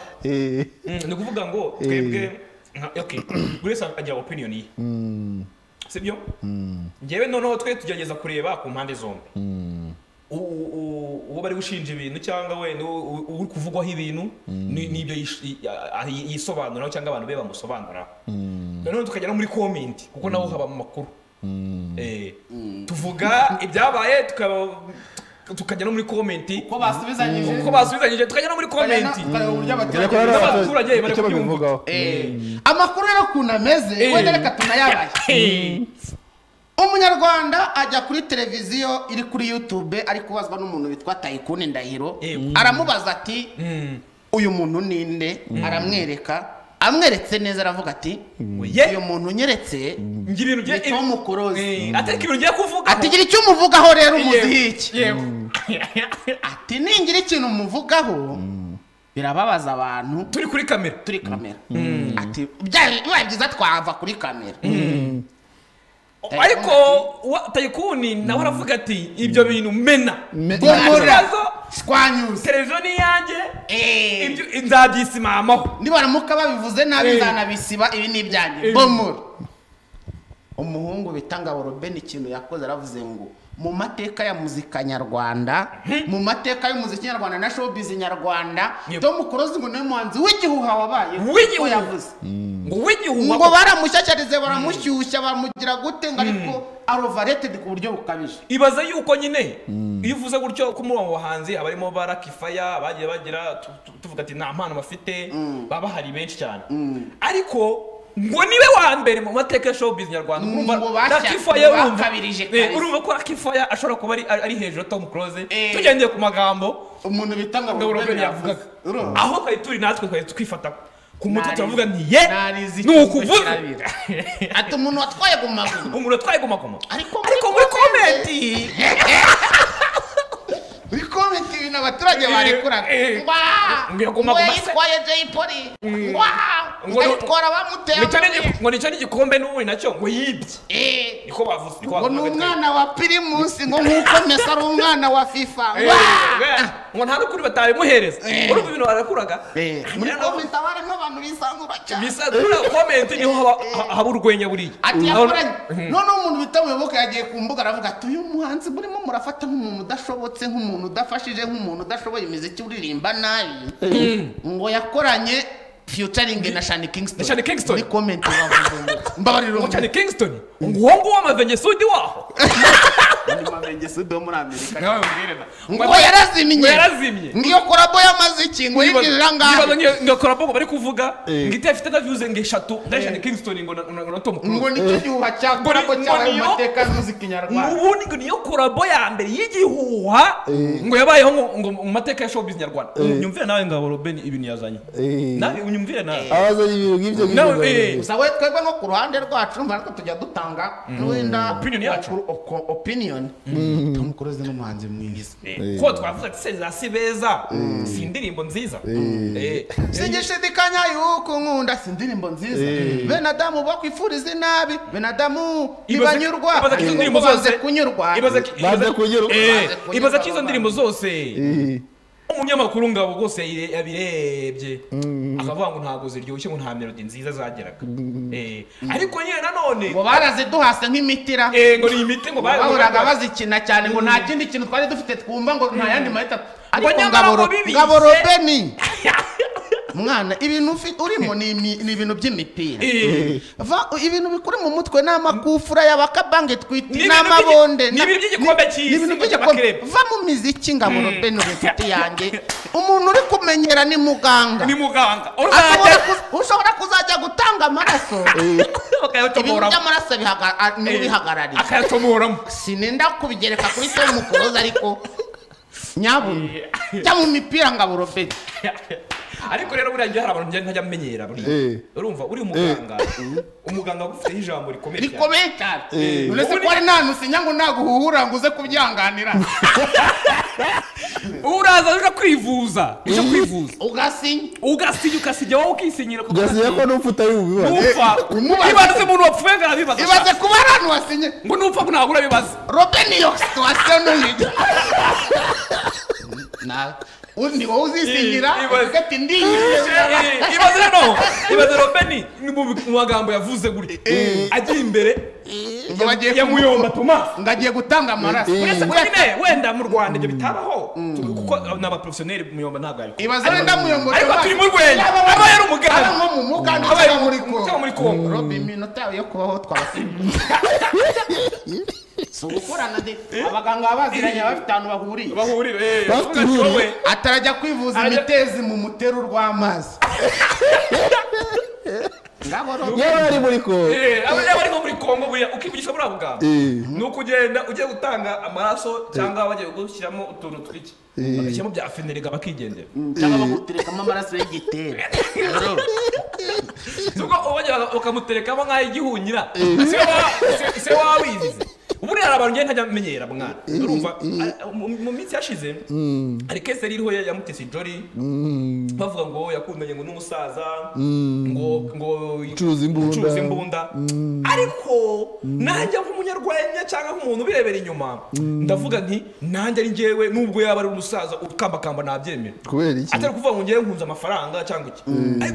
ni kuvuga ngo twebwe buri wese agira opinion ye sibyo njyewe noneho twe tugerageza kureba ku mpande zombi uwo bari gushinja ibintu cyangwa we uri kuvugwaho ibintu n'ibyo yisobanuraho cyangwa abantu be bamusobanuraho noneho tukajya no muri comment kuko naho haba mu makuru tuvuga ibyabaye tukajya no muri comment uko basubizanyije tukajya no muri comment n'abaturage bari kubyumva amakuru rero kuntu ameze wenda reka tunayabaye umunyarwanda ajya kuri televiziyo iri kuri YouTube ari kubazwa n'umuntu witwa Tycoon Ndahiro aramubaza ati uyu muntu ninde aramwereka amweretse neza aravuga ati uyu muntu nyeretse ngira ibintu bye Tom Close ateka ibintu ngiye kuvuga ati gira icyo umuvugaho rero umuziki ati ningira ikintu umuvugaho birababaza abantu turi kuri kamera ati bibaye byiza twava kuri kamera ariko Tycoon nawe aravuga ati ibyo bintu mena twanyuze televiziyo ni yanjye ibyo nzabyisimamaho nibaramuka babivuze nabi nzanabisiba ibi ni ibyanjye bomora umuhungu bita Ngabo Robin ikintu yakoze aravuze ngo mu mateka ya muzika nyarwanda mu mateka y'umuziki nyarwanda na showbiz nyarwanda Tom Close ngo niwe muhanzi w'igihuha wabaye w'igihuha yavuze ngo w'igihuha ngo baramushyashyarize baramushyushya bamugira gute ngo ariko overrated ku buryo bukabije ibaza yuko nyine iyo uvuze gutyo ko muri abo bahanzi abarimo barakifaya bagiye bagira tuvuga ati nta mpano bafite baba hari benshi cyane ariko ngo niwe wa mbere mu mateka ya showbiz nyarwanda urumva Rakifaya urumva ko Rakifaya ashobora kuba ari hejuru Tom Close tugendeye ku magambo umuntu bita Ngabo Robin yavugaga aho twari turi natwe twari twifata ku mutwe turavuga nti ye nukuvuze ati umuntu watwaye gumakomo ariko muri komenti bikomenti ibintu abaturage barekuraga ngo yitwaye Jay Polly ngo yitwara bamuteye ngo nicyo n'igikombe n'ubundi nacyo ngo yibye niko bavuze ngo ni umwana wa Primus ngo nk'uko Messi ari umwana wa FIFA ngo nta n'ukuri batabimuhereza urumva ibintu barekuraga muri komenti abarimo abantu bisangura cyane bisangura komenti niho haba urwenya buriya ati yakoranye noneho umuntu bita Muyoboke yagiye ku mbuga aravuga ati uyu muhanzi murimo murafata nk'umuntu udashobotse nk'umuntu udafashije nk'umuntu udashoboye imiziki uririmba nabi ngo yakoranye featuring na Shani Kingston ni comment bavuze mbabariro ngo Shani Kingston ngo wamavenye sudi waho ni mavenye sudi muri Amerika ngo yarazimye ngiyo korabo y'amaziki ngo yinjira ngaho ngiyo korabo bari kuvuga ngite afite na views nge 3 na Shani Kingston ngo na Tom Close ngo nicyo gihuha cya korabo cyabaye mu mateka y'umuziki nyarwanda ubundi ngo niyo korabo ya mbere y'igihuha ngo yabayeho ngo mu mateka ya showbiz nyarwanda nyumvire nawe Ngabo Robin ibintu yazanye nawe unyumvire nawe abazanye ibintu nk'ibyo gusa we twebwe nko ku ruhande rwacu umva ko tujya dutanga wenda opinion yacu opinion Tom Close n'umuhanzi mwiza ko twavuze ati seza si beza si indirimbo nziza singishidikanya yuko nkunda si indirimbo nziza bene Adamu bakwifuriza inabi bene Adamu ntibanyurwa baze kunyurwa ibaza ko izo ndirimbo zose umunyamakuru Ngabo rwose yabirebye akavuga ngo ntago ziryoshye ngo nta melody nziza zageraga ariko nyine nanone ngo baraziduhase nk'imitira ngo ni imiti ngo bahoraga bazikina cyane ngo nta kindi kintu twari dufite twumva ngo nta yandi mahita ariko Ngabo Robin mwana ibintu urimo ni ibintu by'imipira ibintu bikuri mu mutwe n'amakufura y'abakabange twiti n'amabonde n'ibintu by'igikombe cy'isi va mu miziki Ngabo Robin inshuti yanjye umuntu uri kumenyera ni muganga ushobora kuzajya gutanga amaraso ibintu by'amaraso bihagarariye akayacomoramo sinenda kubigereka kuri Tom Close ariko nyabuna jya mu mipira Ngabo Robin ariko rero buriya hari abantu ntajya amenyera buriya urumva uri umuganga ufite ijambo rikomeye cyane uretse ko ari nta nusinya ngo naguhuhura ngo uze kubyanganira uraza uje kwivuza ugasinya wowe ukisinyira ugasinya ko n'upfa utabibaza ibaze umuntu wapfuye ngo arabibaza ibaze kuba ari ahantu wasinye ngo n'upfa ngo ntabwo urabibaza Robin iyo situation n'uyiga undi wowe uzisinyira ugati ibaze Robin mu magambo yavuze gutya agiye imbere ya Muyomba Thomas ngagiye gutanga amaraso wenda mu Rwanda ibyo bitabaho kuko n'abaprofessionnel Muyomba ntabwo ari ibaze wenda Muyomba ariko turi mu Rwanda aba yari umuganda nko mu muganda aba muri Kongo Robin minota yo kubaho twabasinya sugukorana de abaganga baziranye bafite ahantu bahuriye atarajya kwivuza imitezi mu mutero rw'amazi yaba ari muri ko abanyaba ari muri Kongo buya ukivugisha muri abo bwabo nuko ugenda ugiye gutanga amaraso cyangwa bagiye gushyiramo utuntu twiki bagashyiramo bya fenerega bakigendera cyangwa baguterekamo amaraso y'igitera nuko ubajya bakamuterekamo nk'aho igihunyira se wawizize ubu rero abantu ngenda ntajya menyera mwana urumva mu minsi yashize hari kese ririho ya Mutesi Jolly bavuga ngo yakundanye ngo n'umusaza ngo cuza imbunda ariko nanjye nk'umunyarwenya cyangwa nk'umuntu birebera inyuma ndavuga nti nanjye ari njyewe nubwo yaba ari umusaza ukambakamba nabyemera kubera iki atari kuvuga ngo ngiye nkunze amafaranga cyangwa iki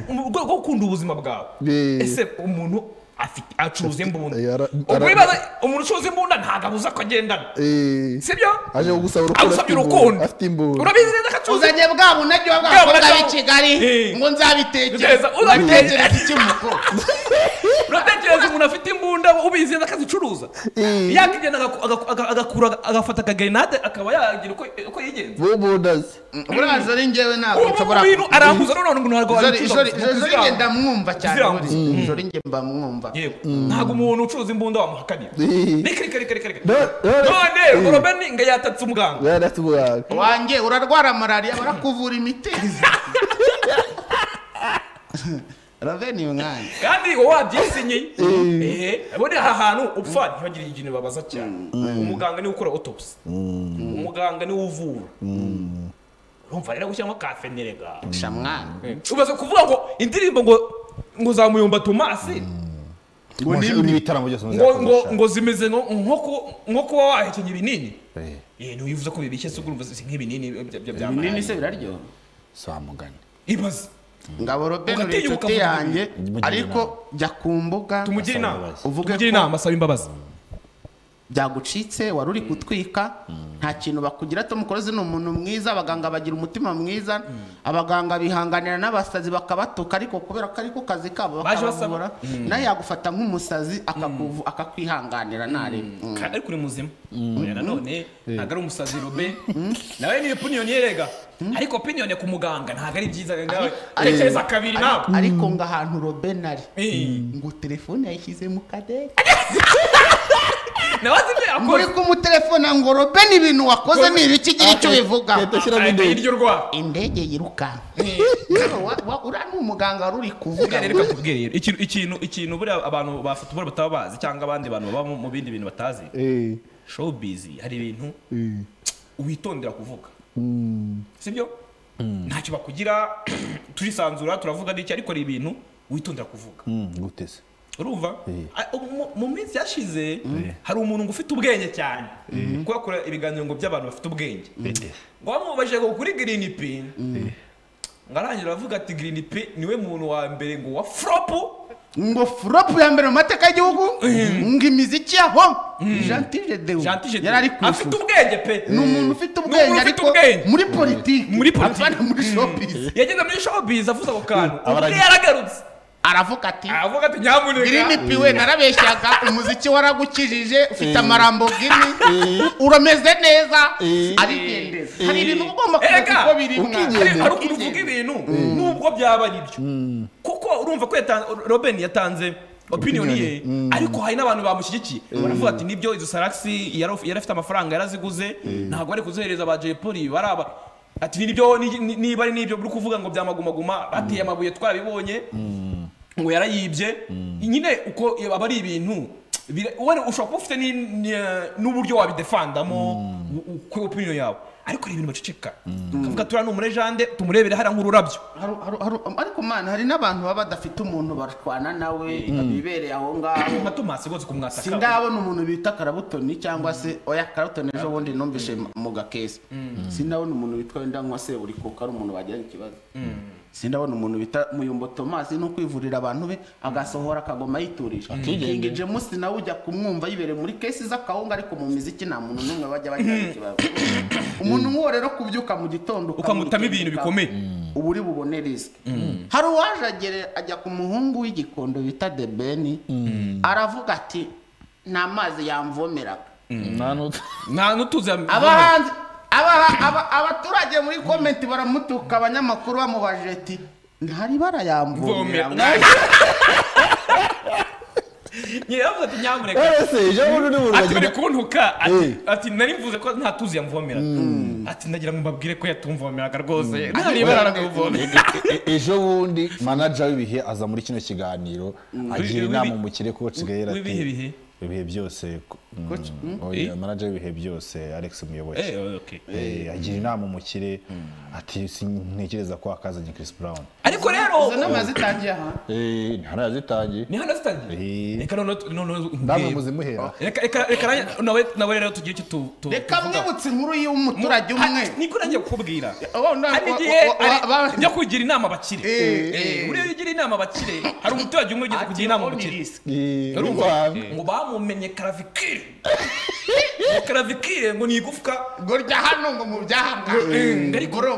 mu rwego rwo gukunda ubuzima bwawe ese umuntu acuruza imbunda umuntu ucuruza imbunda ntabwo abuza ko agendana sibyo aje gusaba urukundo afite imbunda urabizi neza ko acuruza uzanye bwa bunajyo bw'abakobwa b'i Kigali ngo nzabitekereza uratekereza iki muko uratekereza umuntu afite imbunda ubizi neza ko azicuruza yakigenda agafata akagenade akaba yagira uko yigenza bubundaze uraza ari njyewe ntabwo nshobora ibintu aranguza none ngo ntabwo jori ngenda mwumva cyane jori nge mba mwumva ntabwo umuntu ucuruza imbunda wamuhakanira reka none Robeni ngo yatatse umuganga wanjye urarwara malaria barakuvura imiti Raveni umwana kandi wowe wabyisinye abone aha hantu upfa ntibagire ikintu babaza cyane umuganga niwe ukora autopsy umuganga niwe uvura urumva rero gushyiramo ka fenerega shamwana ubaza kuvuga ngo indirimbo ngo za Muyomba Tomasi ngo zimeze nko kuba wahekenye ibinini ntiwivuze ko bibishye se urumva nk'ibinini bya binini se biraryoha samugani ibaze ngabo Robeni uri inshuti yanjye ariko jya ku mbuga tumugira inama asaba imbabazi byagucitse wari uri gutwika nta kintu bakugira tumukoreze ni umuntu mwiza abaganga bagira umutima mwiza abaganga bihanganira n'abasazi bakabatuka ariko kubera ko ariko kazi kabo bakabavura nawe yagufata nk'umusazi akakwihanganira narebe ariko uri muzima nanone ntabwo ari umusazi Robeni nawe ni opinion yerega ariko opinion ku muganga ntabwo ari byiza ngawe arekeza kabiri nawe ariko ngo ahantu Robeni ari ngo telefone yayishyize mu kadege muri kumutelefona ngo Robeni ibintu wakoze ni ibiki gira icyo bivuga indege yirukanka uriya ni umuganga ruri kuvuga ikintu buriya abantu ba football bataba bazi cyangwa abandi bantu baba mu bindi bintu batazi showbiz hari ibintu witondera kuvuga sibyo ntacyo bakugira turisanzura turavuga n'iki ariko ari ibintu witondera kuvuga gutese urumva mu minsi yashize hari umuntu ngo ufite ubwenge cyane kuko ibiganiro ngo by'abantu bafite ubwenge ngo bamubajije ngo kuri Green P ngarangira avuga ati Green P niwe muntu wa mbere ngo wa flop ngo flop ya mbere mu mateka y'igihugu ngo imiziki yaho Gentile Deo yarari ku afite ubwenge pe ni umuntu ufite ubwenge ariko muri politiki muri showbiz yageze muri showbiz avuze ako kantu ubwe yaragarutse aravuga ati nyamuneka Green P we narabeshyaga umuziki waragukijije ufite amarambo gini urameze neza arigendeza hari ibintu ugomba kuvuga ko biri hari ukuvuga ibintu nubwo byaba ari byo kuko urumva ko Robeni yatanze opinion ye ariko hari n'abantu bamushyigikiye baravuga ati nibyo izo Salaxy yarafite amafaranga yaraziguze ntabwo ari kuzohereza ba Jay Polly baraba ati nibyo niba ari nibyo buri kuvuga ngo byamagumaguma bateye amabuye twabibonye ngo yarayibye nyine uko aba ari ibintu wowe ushobora kuba ufite n'uburyo wabidefandamo ku opinion yawe ariko ari ibintu baceceka kavuga turiya ni umurejande tumurebere hariya nk'ururabyo ariko mana hari n'abantu baba badafite umuntu barwana nawe bibereye aho ngaho nka Tomasi rwose kumwataka sindabona umuntu bita Karabutoni cyangwa se oya Karabutoni ejo bundi numvishe mu gakesi sindabona umuntu witwa Ndanywa se uri kuko ari umuntu bagiranye ikibazo sindabona umuntu bita Muyombo Tomasi no kwivurira abantu be agasohora akagoma yiturije King James nawe ujya kumwumva yibere muri kesi z'akahunga ariko mu miziki nta muntu n'umwe bajya bagiranye ikibazo umuntu nk'uwo rero kubyuka mu gitondo ukamutama ibintu bikomeye ubu uri bubone risk hari uwaje ajya ku muhungu w'igikondo bita The Ben aravuga ati nta mazi yamvomeraga nta nutuzi abahanzi abaturage muri comment baramutuka abanyamakuru bamubajije ati ntari barayamvomera Yavuze ati nyamureka. ese ejo bundi ni Ati bari burugenda kuntuka ati nari mvuze ko nta tuzi yamvomera. Ati ndagira ngo mbabwire ko yatumvomeraga rwose. Ntaribera araguvomera. ejo bundi manager w'ibihe aza muri kino kiganiro agira inama umukire coach Gael ati Ibihe ibihe byose oya manager w'ibihe byose Alex Muyoboke okay. agira inama umukire ati sintekereza ko akazanye Chris Brown Ariko rero izo nama zitangiye aha ntara yazitangiye ni hano zitangiye. Reka none namwe muzimuhera reka nawe rero tugiye icyo tu reka mwibutse inkuru y'umuturage umwe niko nanjye kukubwira. Oh, no, Hari igihe byo kugira inama abakire. Uriyo ugira inama abakire hari umuturage umwe ugiye kugira inama abakire. Urumva ngo bamumenye Clavicle ngo ni igufwa ngo rya hano ngo mu byahanga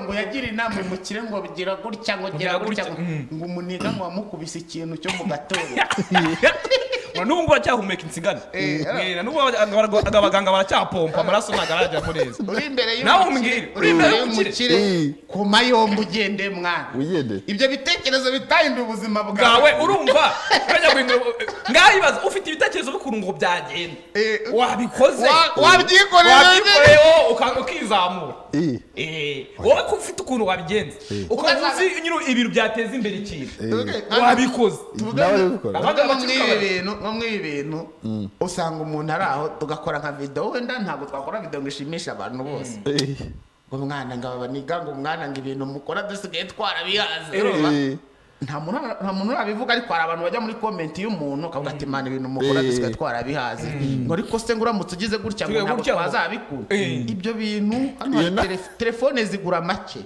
ngo yagira inama umukire ngo bigira gutya ngo gira gutya ngo umuniga ngo wamukubise ikintu cyo mu gatoya n'ubu baracyahumeka insigane. N'ubu abaganga baracyapompa amaraso ntabwo arajyamo neza. uri imbere nawe umbwire uri imbere y'umukire ku mayombo ugende mwana ibyo bitekerezo bitahinduye ubuzima bwawe. Urumva ngahibaza ufite ibitekerezo bikuntu ngo byagenda wabikoze wabyikoreye ukizamura wowe ko ufite ukuntu wabigenza ukaza uzi ibintu byateza imbere ikintu wabikoze. no mwibi bintu usanga umuntu ari aho tugakora nka video wenda ntabwo twakora video ngo ishimishe abantu bose ngo mwana ngaba niga ngo mwana ngo ibintu mukora dusigaye twarabihaze nta muntu urabivuga ariko hari abantu bajya muri comment y'umuntu akavuga ati man ibintu mukora dusigaye twarabihaze ngo ariko se ngo uramutse ugize gutya ngo ntabwo twazabikunda ibyo bintu hano telefone zigura make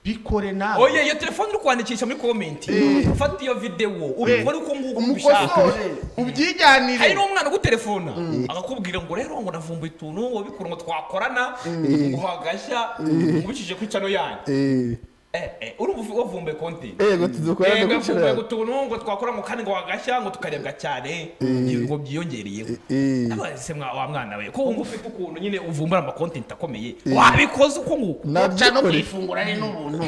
bikore nawe. Oye iyo telefone uri kwandikisha muri comment ufata iyo video ubikora uko nguko ubishaka ubyijyanire. Hari n'umwana gutelefona akakubwira ngo rero ngo navumbuye ituntu ngo bikora ngo twakorana ngo hagashya ngubishije kuri channel yanyu urumva wavumbuye content ngo tudukorane gukira gutuntu ngo twakora ngo kandi ngo wagashya ngo tukarebwa cyane ngo byiyongereyeho. Abase wa mwana we ko ngo ufite ukuntu nyine uvumbura ama content akomeye wabikoze uko nguko cyane kwifungura ni n'ubuntu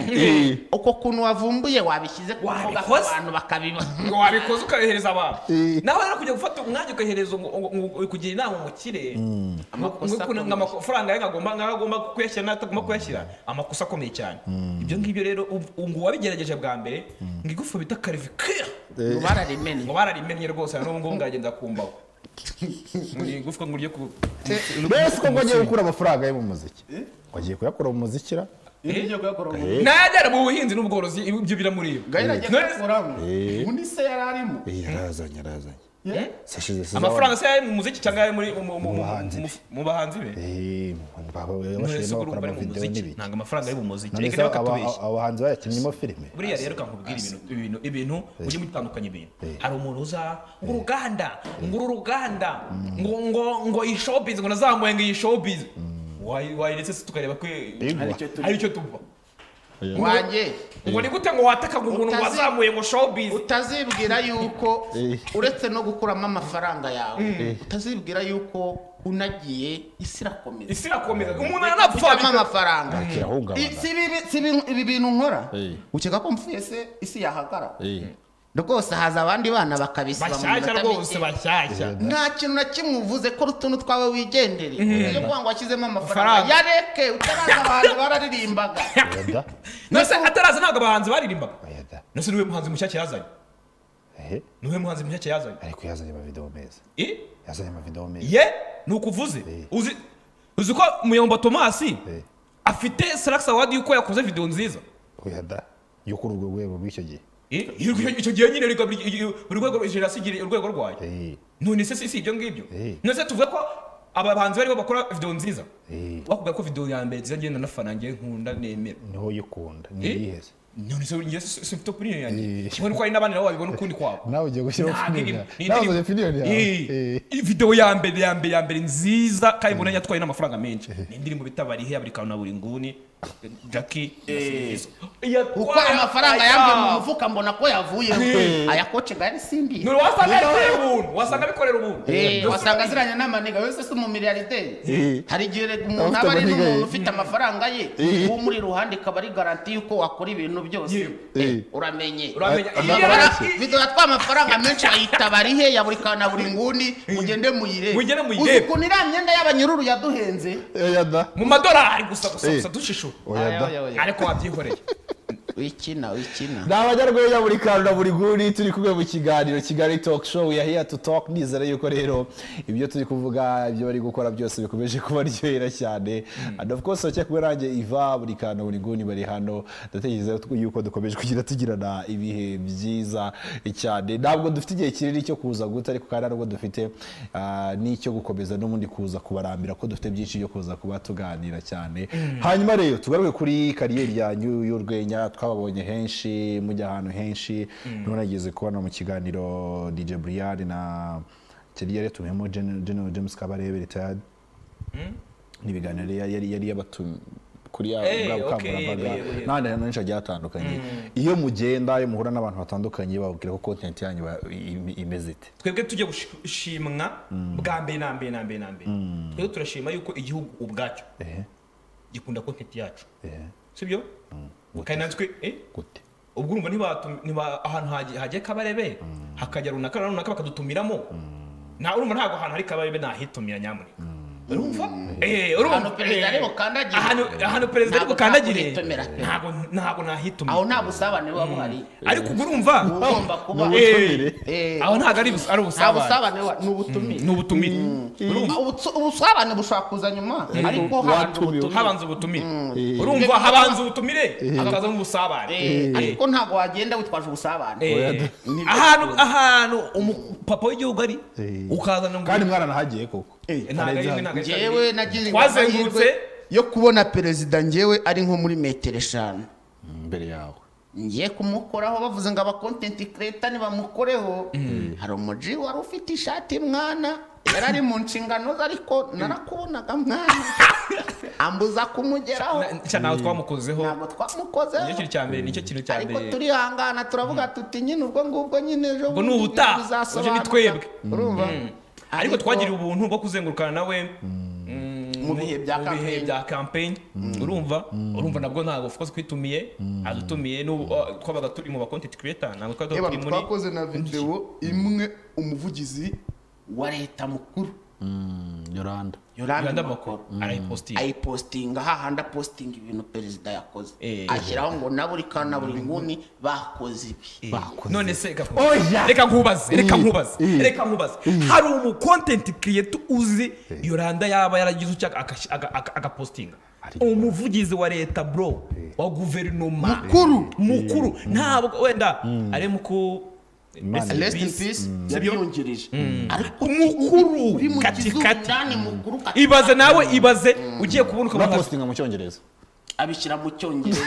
uko kuntu wavumbuye wabishyize ku mbuga abantu bakabiba ngo wabikoze ukahereza abantu nawe rero kujya gufata umwanya ukahereza ngo kugira inama umukire amafaranga ngagomba kuyashyira natagomba kuyashyira amakosa akomeye cyane. Ibyo ngibyo rero ngo wabigerageje bwa mbere ngo igufa bita Clavicle ngo bararimenye rwose n'ubu ngubu ngagenda kumbaho muri igufwa ngo urye ku mbese ko ngogiye gukura amafaranga yo mu muziki wagiye kuyakora mu muzikira najyana mu buhinzi n'ubworozi ibyo biramuriba ubundi se yararimo yarazanye amafaranga se yari mu muziki cyangwa yari muri mu bahanzi be ntabwo amafaranga ari mu muziki reka bakatubeshya abahanzi bayakinnyemo filime. buriya rero kankubwira ibintu ujye mutandukanya ibintu. Hari umuntu uza ngo uruganda ngo iyi showbiz ngo nazamuye ngo iyi showbiz wayiretse se tukareba ko hari icyo tuva wanjye ngo ni gute ngo wataka ngo umuntu wazamuye ngo showbiz utazibwira yuko uretse no gukuramo amafaranga yawe utazibwira yuko unagiye isirakomeza umuntu anapfa amafaranga ibi bintu nkora ukeka ko mfuye se isi yahagara rwose haza abandi bana bakabisiba bashyashya rwose bashyashya nta kintu na kimwe uvuze ko utuntu twawe wigendere iyo kuvuga ngo washyizemo amafaranga yareke utaraza abantu bararirimbaga nose ataraza ntabwo abahanzi baririmbaga nose niwe muhanzi mushyashya yazanye niwe muhanzi mushyashya yazanye ariko yazanye amavideo meza yazanye amavideo meza ni ukuvuze uzi ko Muyombo Thomas afite Salax Award yuko yakoze video nziza yo kuri urwo rwego rw'icyo gihe icyo gihe nyine urwego jenoside urwego rwayo none se si ibyo ngibyo nose tuvuga ko abahanzi bari bakora video nziza bakubwira ko video ya mbere zagenda nafana ngiye nkunda nemera niho yikunda ni yiheze none se ngiye sifite opinion yanjye kibone ko ari nabandi nabo babibona ukundi kwabo nawe ugiye gushyira opinion nawe opinion yawe video ya mbere nziza kandi mbona yatwaye n'amafaranga menshi ni indirimbo bitabarihe ya buri kantu na buri nguni Jackie uko amafaranga yambye mu mufuka mbona ko yavuye ayakoce gari simbi no wasanga bikorera ubuntu wasanga ziranya n'amaniga wese se mu miliyaride hari gihe umuntu aba ari n'umuntu ufite amafaranga ye wo muri ruhande ikaba ari garanti yuko wakora ibintu ibintu byose uramenye biduha tw'amafaranga menshi ayita barihe ya buri kana buri nguni mugende muyire uzi ukuntu iriya myenda y'abanyururu yaduhenze mu madolari gusa dushishura ariko wabyihoreye wikina ni abanyarwenya buri kantu na buri nguni turi kumwe mu kiganiro Kigali Talk Show, we are here to talk. Nizere yuko rero ibyo turi kuvuga ibyo bari gukora byose bikomeje kubaryohera cyane, and of course cyo kubera nanjye Iva buri kantu buri nguni bari hano, ndatekereza yuko dukomeje tugirana ibihe byiza cyane. Ntabwo dufite igihe kinini cyo kuza guta, ariko kandi nubwo dufite n'icyo gukomeza n'ubundi kuza kubarambira ko dufite byinshi byo kuza kuba tuganira cyane. Hanyuma rero tugaruke kuri kariyeri yanyu y'urwenya, twababonye henshi mujya ahantu henshi, nonageze kubona mu kiganiro DJ Brian na Thierry tumemo General James Kabarebe retired, nibiganiro yari yabatumye kuri ubukangurambaga n'ahandi hantu henshi hagiye hatandukanye. Iyo mugenda iyo muhura n'abantu batandukanye bababwira ko content yanyu imeze ite? Twebwe tujye gushimwa bwa mbere na mbere twebwe turashima yuko igihugu ubwacyo gikunda content yacu, sibyo? Kandi natwe gute ubwo urumva niba ahantu hagiye Kabarebe hakajya runaka bakadutumiramo, na urumva ntago ahantu hari Kabarebe nahitumira nyamuneka, urumva urumva perezida ari bukandagire ahantu perezida ari bukandagire ntago nahitumira aho nta busabane buba buhari, ariko ubwo urumva ugomba kuba aho ntago ari ubusabane, ni ubutumire ubusabane bushobora kuza nyuma, ariko habanza ubutumire, urumva habanza ubutumire hakaza n'ubusabane, ariko ntago wagenda witwaje ubusabane ahantu umupapa w'igihugu ari ukazana kandi mwaranahagiye koko. Njyewe nagize amahirwe yo kubona perezida njyewe ari nko muri metero 5 mbere yawe, ngiye kumukoraho bavuze ngo aba content creator nibamukoreho. hari umuji wari ufite ishati mwana yarari mu nshingano ze, ariko narakubonaga mwana ambuza kumugeraho nawe twamukozeho, ntabwo twamukozeho, nicyo kintu cya mbere, nicyo kintu cya mbere, ariko turihangana turavuga tuti nyine ubwo ngubwo nyine ejo ngo n'ubutaha uje ni twebwe, urumva. ariko twagiriye ubuntu bwo kuzengurukana nawe mu bihe bya campaign, urumva nabwo ntabwo of course kwitumiye adutumiye twabaga turi mu ba content creator, ntabwo twari muri twakoze na video imwe umuvugizi wa leta mukuru Yolanda Makoro ayipostinga hahanda posting ibintu perezida yakoze, ashyiraho ngo naburi kana buri nguni bakoze ibi. None se reka nkubaze hari umu content creator uzi Yolanda yaba yaragize ucaka agapostinga umuvugizi wa leta bro wa guverinoma mukuru ntabwo wenda ari muku rest in peace yabiyongereje, ariko mukuru katikati ibaze nawe ugiye kubona uko postinga mu cyongereza abishyira mu cyongereza.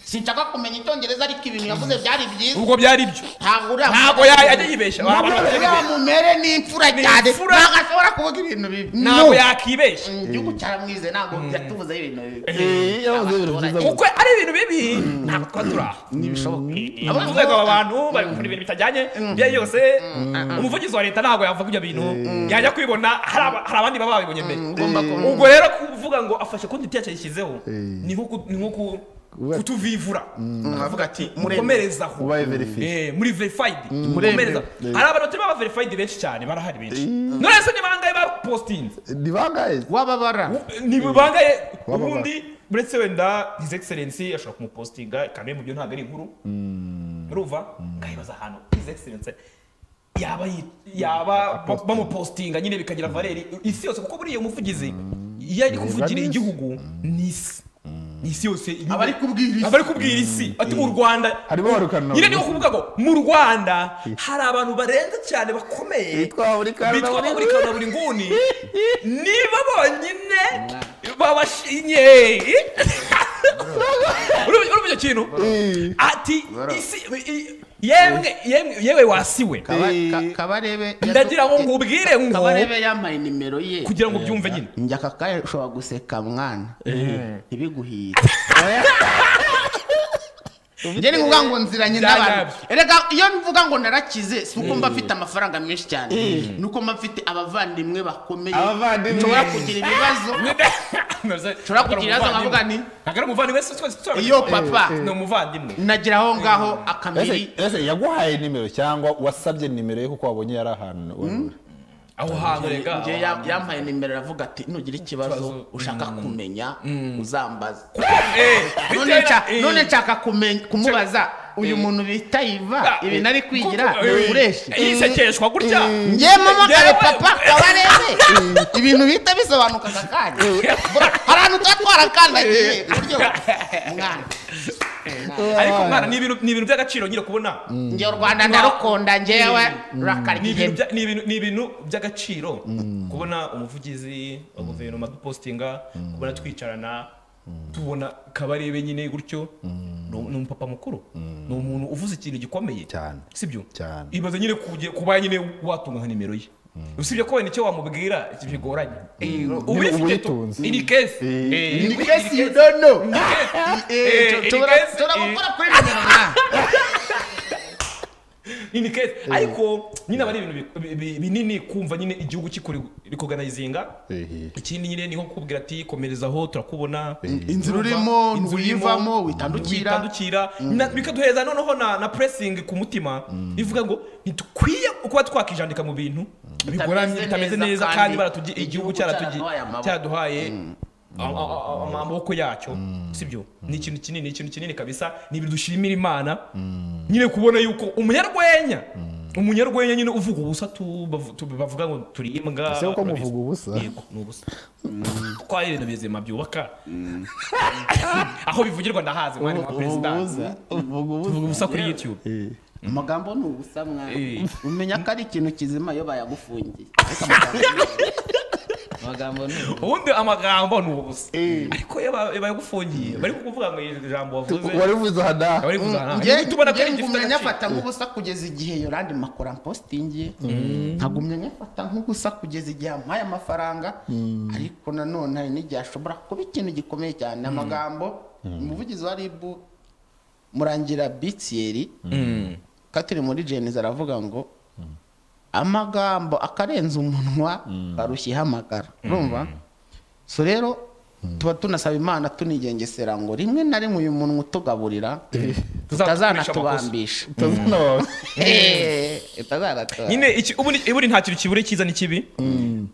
Sinshaka kumenya icyongereza, ariko ibintu yavuze byari byiza, ubwo byari byo ntabwo yajya yibesha, mumere n'imfura cyane, ntabwo ashobora kuvuga ibintu bibi, ntabwo yakibesha. Igihugu cyaramwize ntabwo byatubuze ibintu bibi, kuko ari ibintu bibi ntabwo twaturaha ntibishoboka. abavuze ngo abantu bari gukora ibintu bitajyanye bye yose, umuvugizi wa leta ntabwo yavuga ibyo bintu, yajya kwibona hari abandi baba babibonye mbere. Ubwo rero kuvuga ngo afashe content yacu yishyizeho ni nko kutuvivura, akavuga ati mukomerezaho muri verified, mukomereza. hari abantu turi baba verified benshi cyane, barahari benshi. none se ni bangaye ba posting, ni bangaye wababara, ni bangaye ubundi buretse wenda his excellency ashobora kumupostinga kandi mu byo ntabwo ari inkuru, urumva kayibaza ahantu his excellency yaba bamupostinga nyine bikagira valeri isi yose, kuko buriya umuvugizi iyo ari kuvugira igihugu n'isi yose abari kubwira isi ati mu Rwanda nyine niyo kuvuga ngo mu Rwanda hari abantu barenze cyane bakomeye bitwa buri kana buri nguni niba bonyine babashinye urumva ikintu ati isi yewe wasiwe Kabarebe ndagira ngo ngubwire ngo Kabarebe yamaye nimero ye kugira ngo byumve nyine njya kakaye ushobora guseka mwana ntibiguhire njye ni ngombwa ngo nziranye n'abantu erega iyo mvuga ngo narakize si uko mba mfite amafaranga menshi cyane nuko mba mfite abavandimwe bakomeye nshobora kugira ibibazo nshobora kugira ibibazo nkavuga ni ntabwo ari umuvandimwe iyo papa ni umuvandimwe nagira aho ngaho akamiri ese yaguhaye nimero cyangwa wasabye nimero ye kuko wabonye yari ahantu aho hantu rega njye yampaye nimero aravuga ati nugira ikibazo ushaka kumenya uzambaza none nshaka kumubaza uyu muntu bita Iva ibi nari kwigira ureshi yisekeshwa gutya njye mama kare papa kabarebe ibintu bita bisobanuka kakanya harantu twatwarakandagiye buryo mwana ariko mwana ni ibintu by'agaciro nyine kubona njye u Rwanda ndarukunda njyewe rurakaryihe ni ibintu by'agaciro kubona umuvugizi wa guverinoma dupostinga kubona twicarana tubona Kabarebe nyine gutyo ni umupapa mukuru ni umuntu uvuze ikintu gikomeye cyane sibyo cyane ibaze nyine kuba nyine watunga nka nimero ye usibye ko wenda icyo wamubwira bigoranye ubitunze in case you don't know turabukora kuri nimero na in case ariko nyine aba ari ibintu binini kumva nyine igihugu kikuri recognizinga ikindi nyine ni nko kubwira ati komerezaho turakubona inzira urimo uyivamo witandukira bikaduheza noneho na pressing ku mutima bivuga ngo ntitukwiye kuba twakijandika mu bintu bigoramye bitameze neza kandi baratugiye igihugu cyaraduhaye amaboko yacyo sibyo ni ikintu kinini kabisa ni ibintu dushimira Imana nyine kubona yuko umunyarwenya nyine uvuga ubusa bavuga ngo turi imbwa ese uko muvuga ubusa yego ni ubusa ko ari ibintu bizima byubaka aho bivugirwa ndahazi mwari wa president uvuga ubusa kuri YouTube amagambo ni ubusa mwana umenya ko ari ikintu kizima iyo bayagufungiye ubundi amagambo ni ubusa ariko iyo bayagufungiye bari kuvuga ngo ijambo wavuze warivuze hada ngumya nyafata nk'ubusa kugeza igihe Yolande Makora postingiye nkagumya nyafata nk'ubusa kugeza igihe ampaye amafaranga ariko nanone hari n'igihe ashobora kuba ikintu gikomeye cyane amagambo umuvugizi wa RIB Murangira Bitieri katiri muri Genesis aravuga ngo amagambo akarenza umunwa karushye hamagara urumva so rero tuba tunasaba Imana tunigengesera ngo rimwe na rimwe uyu muntu utugaburira tutazanatubambisha nyine ubundi nta kintu kibure cyiza n'ikibi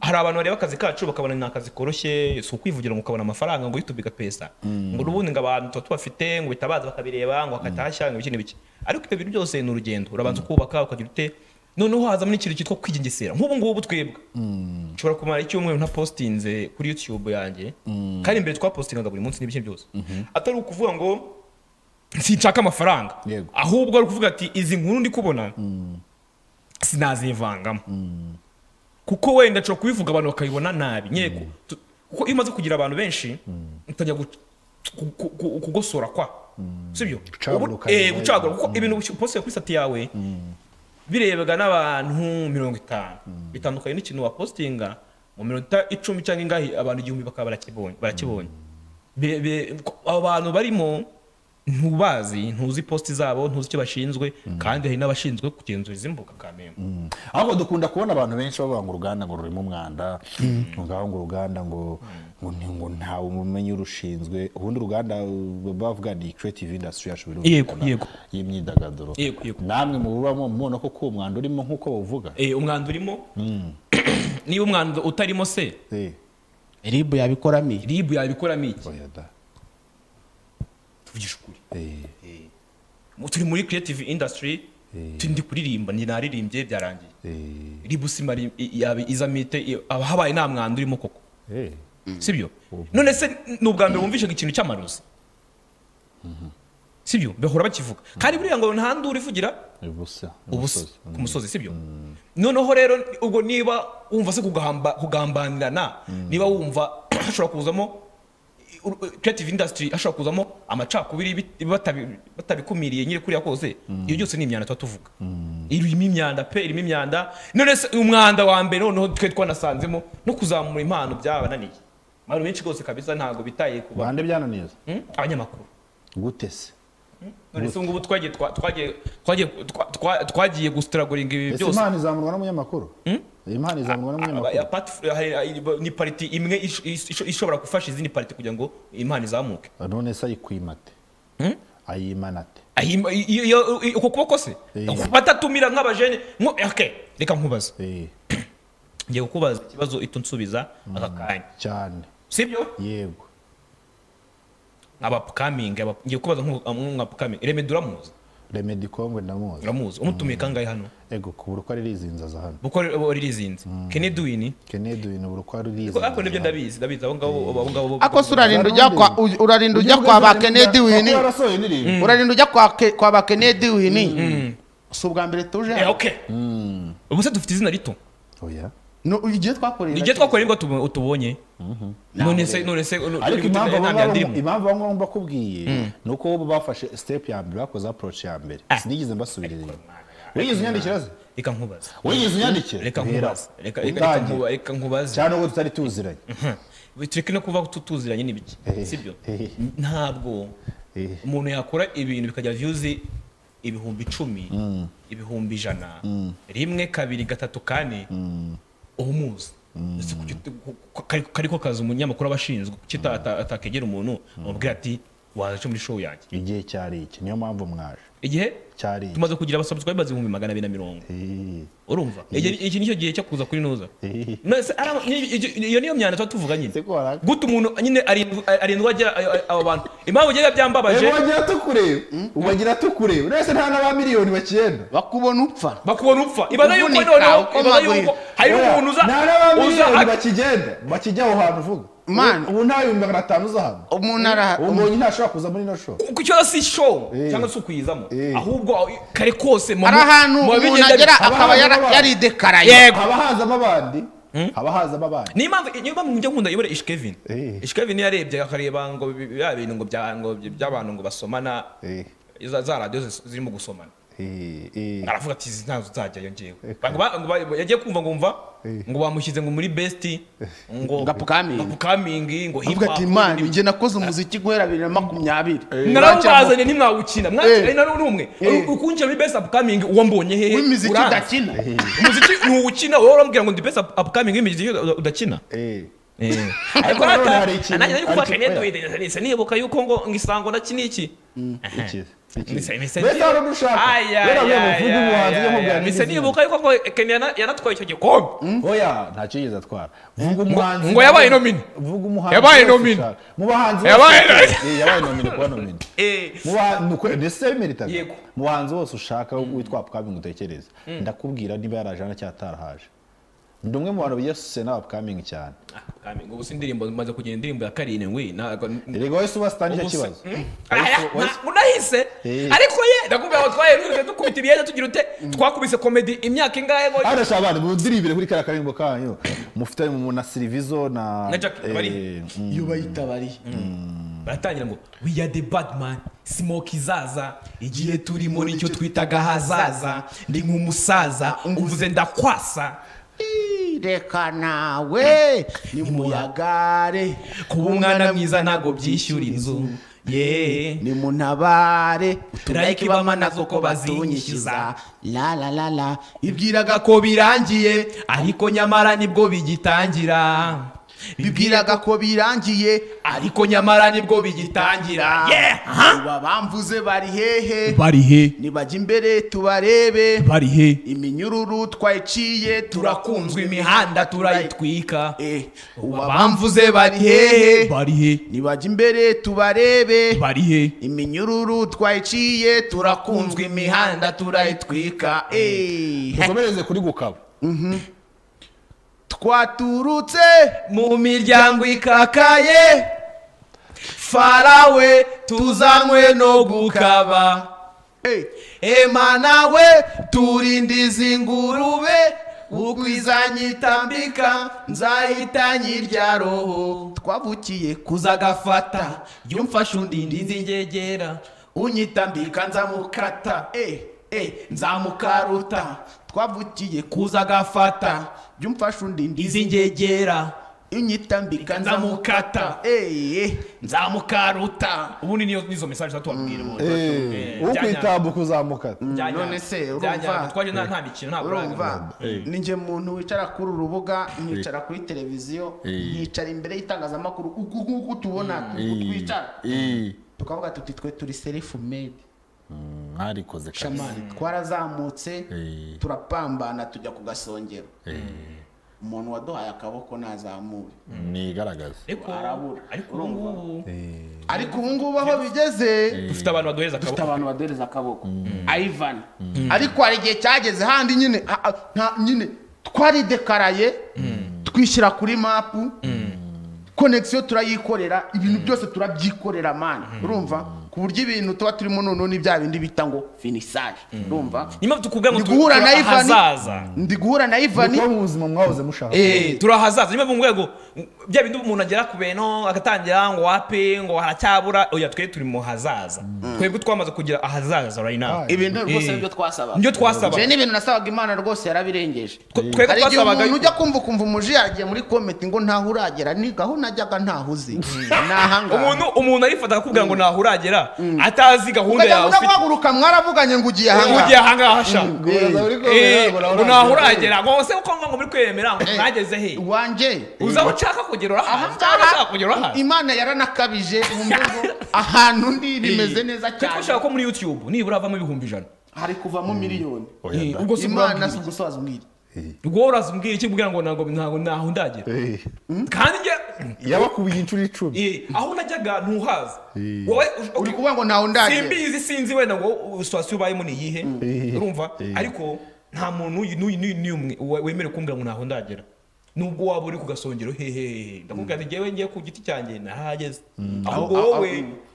hari abantu bareba akazi kacu bakabona ni akazi koroshye si ukwivugira ngo ukabona amafaranga ngo YouTube igapesa ngo ubundi ngo abantu tuba tubafite ngo bitabaza bakabireba ngo akatashya ngo ibiki ariko ibyo bintu byose ni urugendo urabanza kubaka ukagira ute noneho hazamo n'ikintu cyitwa kwigengesera nk'ubu ngubu twebwe nshobora kumara icyumweru nta postinze kuri YouTube yanjye kandi mbere twapostingaga buri munsi n'ibice byose atari ukuvuga ngo sinshaka amafaranga ahubwo ari ukuvuga ati izi nkuru ndi kubona sinazivangamo kuko wenda nshobora kubivuga abantu bakayibona nabi nyeko kuko iyo umaze kugira abantu benshi utajya kugosora kwa sibyo gucagura kuko ibintu postinga kuri site yawe birebega n'abantu 50 bitandukanye n'ikintu wa postinga mu minota 10 cyangwa ingahi abantu 1000 bakaba barakibonye abantu barimo ntubazi ntuzi posti zabo ntuzi icyo bashinzwe kandi hari n'abashinzwe kugenzura izimbuka kameme ahubwo dukunda kubona abantu benshi bavuga ngo uruganda ngo rurimo umwanda ngaho ngo uruganda ngo ntawe umumenyi urushinzwe ubundi uruganda bavuga ni creative industry yashobora yego y'imyidagaduro namwe mu bubamo mubona ko ko umwanda urimo nkuko bavuga umwanda urimo niba umwanda utarimo se RIB yabikoramo iki tuvugishukuri turi muri creative industry tindi kuririmba ni naririmbye byarangiye RIB simari izamite abahabaye nta mwanda urimo koko sibyo none se n'ubwa mbere wumvishe ikintu cy'amarozi sibyo behora bakivuga kandi buriya ngo ntandi urivugira ubusa ku musozi sibyo noneho rero ubwo niba wumva se kugambanirana niba wumva ashobora kuzamo creative industry ashobora kuzamo amacakubiri batabikumiriye nyine kuriya kose iyo byose ni imyanda tuvuga irimo imyanda none se umwanda wa mbere noneho twe twanasanzemo no kuzamura impano byabananiye abantu benshi gose kabisa ntago bitaye kuba bande byananiye abanyamakuru gute se none se ngubu twagiye gustragoringa ibi byose. Imana izamurwa n'umunyamakuru. Imana izamurwa n'umunyamakuru. Ni party imwe ishobora gufasha izindi party kugira ngo imana izamuke. None se ayikwimate. Ayimanate. Uko kuboko se batatumira nk'abajene okay reka nkubaza ngiye kukubaza ikibazo itunsubiza aka kanya cyane sibyo yego upcoming ngiye kubaza upcoming Remedy uramuzi Remedy Kongwe ndamuzi umutumiye kangahe hano ego kubura ko ari rizinza za hano buko ari rizinze Kennedy Wini bura ko ari rizinza ako nibyo ndabizi abo ngabo ako urarinda ujya kwa ba Kennedy Wini urarinda ujya kwa ba Kennedy Wini so bwa mbere tuje okay ubuse dufite izina rito oya no igihe twakoreye ngo utubonye none se ariko impamvu ngomba kubwiye nuko bo bafashe step ya mbere bakoze approach ya mbere sinigeze mbasubirira wigize unyandikira ze reka nkubaza wigize unyandikira reka nkubaza cyane uko tutari tuziranye bitreke no kuva tutuziranye nibiki sibyo ntabwo umuntu yakora ibintu bikajya views ibihumbi 10 ibihumbi 100 rimwe kabiri gatatu kane umuzi kariko kaza umunyamakuru abashinzwe kita atakegera umuntu amubwira ati waje muri show yanjye igihe cyari iki niyo mpamvu mwaje igihe cyari tumaze kugira abasubscribers 240 urumva iki nicyo gihe cyo kuza kuri noza iyo niyo myanda tuvuga nyine gutu umuntu nyine arindwa ajya abo bantu impamvu giye byambabaje ubagira tukureba urese nta na ba miliyoni bakigenda bakubona upfa ibana yuko noneho hari umuntu uza bakijyaho hantu uvuga man ubu nta 500 uzahana umuntu ara umuntu ntashobora kuza muri no show kuko si show cyangwa se kwizamo ahubwo kare kose mu umuntu agera akaba yaridekaraye haba haza abandi niyo mpamvu njya nkunda yobore Ishkevin yarebye akareba ngo ya bintu ngo by'abantu ngo basomana za radio zirimo gusomana aravuga ati ntazo zajyayo njewe yagiye kumva ngo bamushyize ngo muri best ngo upcoming ngo hip hop ati man nje nakoze umuziki guhera 2020 narabazanye ntimwawukina mwakina n'umwe ukunje muri best upcoming uwo mbonye hehe w'imiziki udakina umuziki ntuwukina wowe urambwira ngo ndi best upcoming w'imiziki udakina ariko nanjye nari kuba Kennedy nibuka yuko ngo ngisango nakiniki nibuka yuko ngo Kennedy yanatwaye icyo gikombe oya ntacyo yigeze atwara vuga umuhanzi ngo yabaye nomine yabaye nomine mu bahanzi yabaye nomine kuba nomine ndetse merita mu bahanzi bose ushaka witwa upcoming utekereza ndakubwira niba yarajana cyatarahaje ndi umwe mu bantu biyasuse na upcoming cyane upcoming ubu sindirimbo maze kugenda indirimbo ya Karindwi rego wese ubastanje kibazo munahise ariko ye ndakubwira ngo twaye dukubita ibiyeza tugira ute twakubise comedy imyaka ingahe ngo arasha abantu mudiribire kuri Karakarimbo kanyu mufite mu na Silvizo na bari yubayita bari baratangira ngo we are the bad man smoke izaza igihe turimo nicyo twitaga hazaza ndi nk'umusaza uvuze ndakwasa reka nawe ni muyagare kuba umwana mwiza ntago byishyura inzu ni muntabare turayike bamana ko bazinyishyuza la ibwiraga ko birangiye ariko nyamara nibwo bigitangira bibwiraga ko birangiye ariko nyamara nibwo bigitangira bamvuze bari hehe nibajya imbere tubarebe bari he iminyururu twayiciye turakunzwe imihanda turayitwika bamvuze bari hehe nibajya imbere tubarebe bari he iminyururu twayiciye turakunzwe imihanda turayitwika dukomereze kuri gukaba twaturutse mu miryango ikakaye farawe tuzanywe no gukaba Emana we turindiza ingurube ukwizanyitambika nzahitanyirya roho twavukiye kuzagafata yumfasha undindiza ingegera unyitambika nzamukata nzamukaruta twavukiye kuzagafata yumfasha undindiza ingegera inyitambika nzamukata nzamukaruta ubundi nizo message zatubabwira ukwitambuka uzamukata none se urumva twaje nta mikino nta urumva ninjye muntu wicara kuri urubuga nkicara kuri televiziyo nkicara imbere y'itangazamakuru uku tubona twicara tukavuga tuti twe turi self made mwarikoze shamani twarazamutse turapambana tujya ku gasongero umuntu waduhaye akaboko nazamure nigaragaza ariko ubu ngubu aho bigeze dufite abantu baduhereza akaboko Ivan ariko hari igihe cyageze handi nyine twaridekaraye twishyira kuri mapu connection turayikorera ibintu byose turabyikorera man urumva ku buryo ibintu tuba turimo none ni bya bindi bita ngo finissage urumva nyuma tukubwira ngo guhura na Ivan ndi guhura na Ivan mu buzima mwahoze mushaka turahazaza nyuma mu rwego bya bindi umuntu agera ku beno agatangira ngo wape ngo haracyabura oya twe turi mu hazaza twebwe twamaze kugira ahazaza right now ibintu rwose nibyo twasaba je n'ibintu nasabaga Imana rwose yarabirengeje twebwe twasabaga umuntu ujya kumva umuji yagiye muri comment ngo ntaho uragera ni gaho najyaga ntahuzi nahanga umuntu arifata akubwira ngo ntaho uragera atazi gahunda yawe ufite ugahaguruka mwaravuganye ngo ugiye hanga hasha ngo ntaho uragera ngo se uko ngo muri kwemera ngo mwageze he wanje uzaho ushaka kugera aha Imana yaranakabije ngo ahantu ndi rimeze neza cyane ushaka ko muri YouTube nibura avamo 100,000 hari kuvamo miliyoni ubwo Imana si gusoza umwiri ubwo urazumbwira iki kugira ngo ntago naho ndagera kandi nge yabakubiye inshuro 10 aho najyaga ntuhaza wowe uri kuvuga ngo ntaho ndagera simbizi sinzi wenda ngo situation ubayemo ni yihe urumva ariko nta muntu n'umwe wemere kumbwira ngo ntaho ndagera nubwo waba uri ku gasongero hehe ndakubwira ati jewe ngiye ku giti cyanjye narahageze ahubwo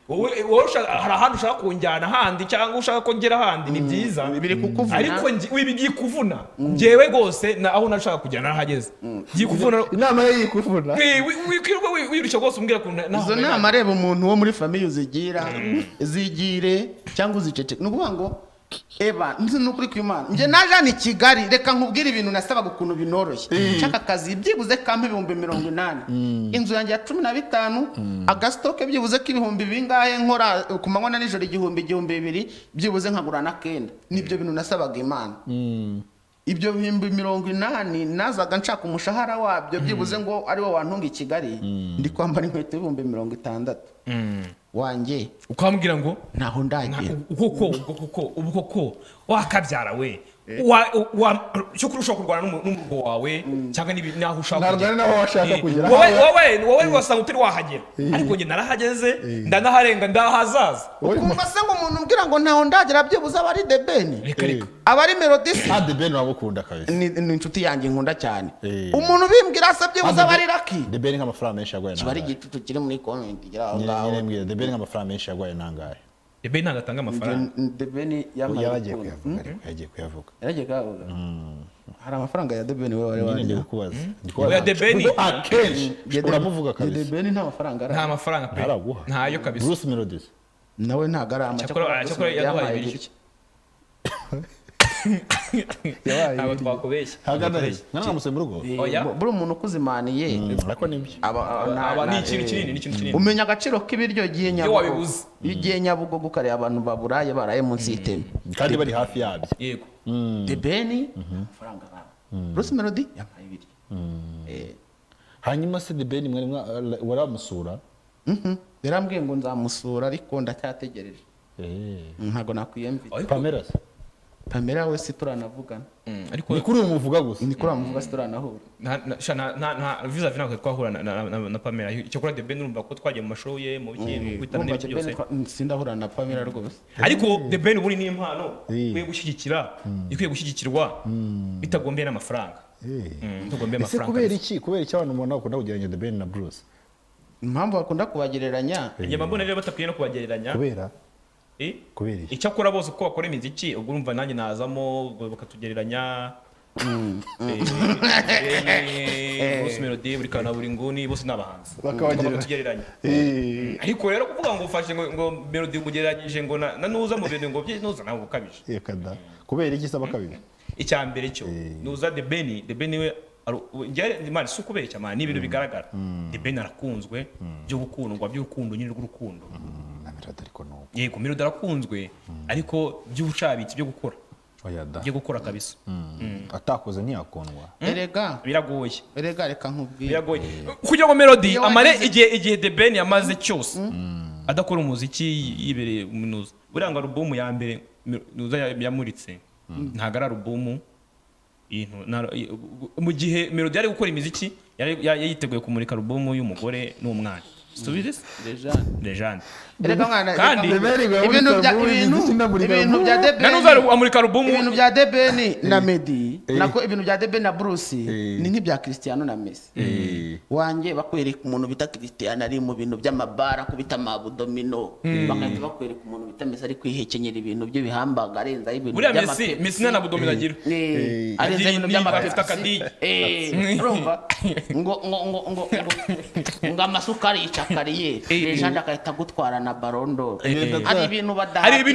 wowe hari ahantu ushaka kunjyana handi cyangwa ushaka ko ngera handi ni byiza biri kukuvuna ariko wibigiye kuvuna jewe gose aho nashaka kujyana narahageze giye kuvuna inama ye yikuvuna wikirwa wirushya gose umbwira ko izo nama reba umuntu wo muri famille uzigira zigire cyangwa uzicece nukuvuga ngo eba nzi nukuri kw'Imana nje naje ni Kigali reka nkubwira ibintu nasabaga ukuntu binoroshye nshaka kazi byibuze kampe 80,000 inzu yanjye ya 15 agastoke byibuze ko ibihumbi bingahe nkora ku manywa na nijoro 1,200 byibuze nkagura na kenda nibyo bintu nasabaga Imana ibyo bihumbi 80 nazaga nshaka umushahara wabyo byibuze ngo ari wo wantunga i Kigali ndi kwambara inkweto 60,000 wanjye ukambwira ngo naho ndagiye ubwo wakabyara we cyo kurusha kurwana n'umurugo wawe cyangwa naho ushaka kugera naho washaka kugera wowe wasanga utari wahagera ariko nge narahageze ndanaharenga ndahazaza ukumva se ngo umuntu umbwira ngo ntaho ndagera byibuze abari The Ben abari Melody The Ben wabukunda kabisa ni inshuti yanjye nkunda cyane umuntu bimbwira asabye buze abari Lucky The Ben nk'amafaranga menshi yagwaye nangahe bari gicucu kiri muri comment gira aho ngaho The Ben nk'amafaranga menshi yagwaye nangahe The Ben ntagatanga amafaranga The Ben yagiye kuyavuga hari amafaranga ya The Ben wewe wari ngiye kubaza ya The Ben akenshi uramuvuga kabisa The Ben nta mafaranga nta mafaranga pe ntayo kabisa Bruce Melodies nawe nta garama cyakora yaduhaye ibiryo aba twakubeshya nanga musema rugo buri umuntu ukuzimaniye ariko nibyo aba ni ikintu kinini umenya agaciro k'ibiryo giye nyabugo igiye nyabugo gukareba abantu baburaye baraye munsi y'iteme kandi bari hafi yabyo yego The Ben amafaranga baba Bruce Melody yampaye ibiryo hanyuma se The Ben mwari waramusura yarambwiye ngo nzamusura ariko ndacyategereje ntago nakwiyemvira Pamela we si turanavugana ariko ni kuri umuvuga gusa ni kuri umuvuga si turanahura nta visa vina twahura na Pamela icyo kuri The Ben urumva ko twagiye mu mashow ye mu biki kwitana n'ibyo byose sindahura na Pamela rwose ariko The Ben buri ni impano ikwiye gushyigikira ikwiye gushyigikirwa bitagombye n'amafaranga bitagombye amafaranga kubera iki abantu mubona bakunda kugereranya The Ben na Bruce impamvu bakunda kubagereranya nyuma mbona rero batakwiye no kubagereranya kubera icyakora bose uko bakora imiziki ubwo urumva nanjye nazamo bakatugereranya Bruce Melody buri kana buri nguni bose n'abahanzi bakatugereranya ariko rero kuvuga ngo ufashe ngo Melody umugereranyije ngo nanuza mu bintu ngo byinuza nawe ukabije kubera iki saba kabije icyambere cyo nuza The Ben we Imana si ukubeshya man ni ibintu bigaragara The Ben arakunzwe byo gukundwa by'urukundo nyine rw'urukundo yego Melody arakunzwe ariko by'ubucabitsi byo gukora byo gukora kabisa atakoze ntiyakundwa biragoye reka nkubwire biragoye kugira ngo Melody amare igihe The Ben yamaze cyose adakora umuziki yibereye umunuza buranga album ya mbere nuza yamuritse ntago ari album mu gihe Melody yari gukora imiziki yiteguye kumurika album y'umugore n'umwana Stubidis Lejane kandi ibintu bya The Ben amurika album ibintu bya The Ben na Meddy nako ibintu bya The Ben na Bruce ni nk'ibya Cristiano na Messi wanjye bakwereka umuntu bita Cristiano ari mu bintu by'amabara kubita amabudomino bakahita bakwereka umuntu bita Messi ari kwihekenyera ibintu by'ibihambanga arenza ibintu by'amapeti Messi na budomino agira arenza ibintu by'amapeti urumva ngo amasukari kariyeri Lejane akahita gutwara na Ballon d'Or hari ibintu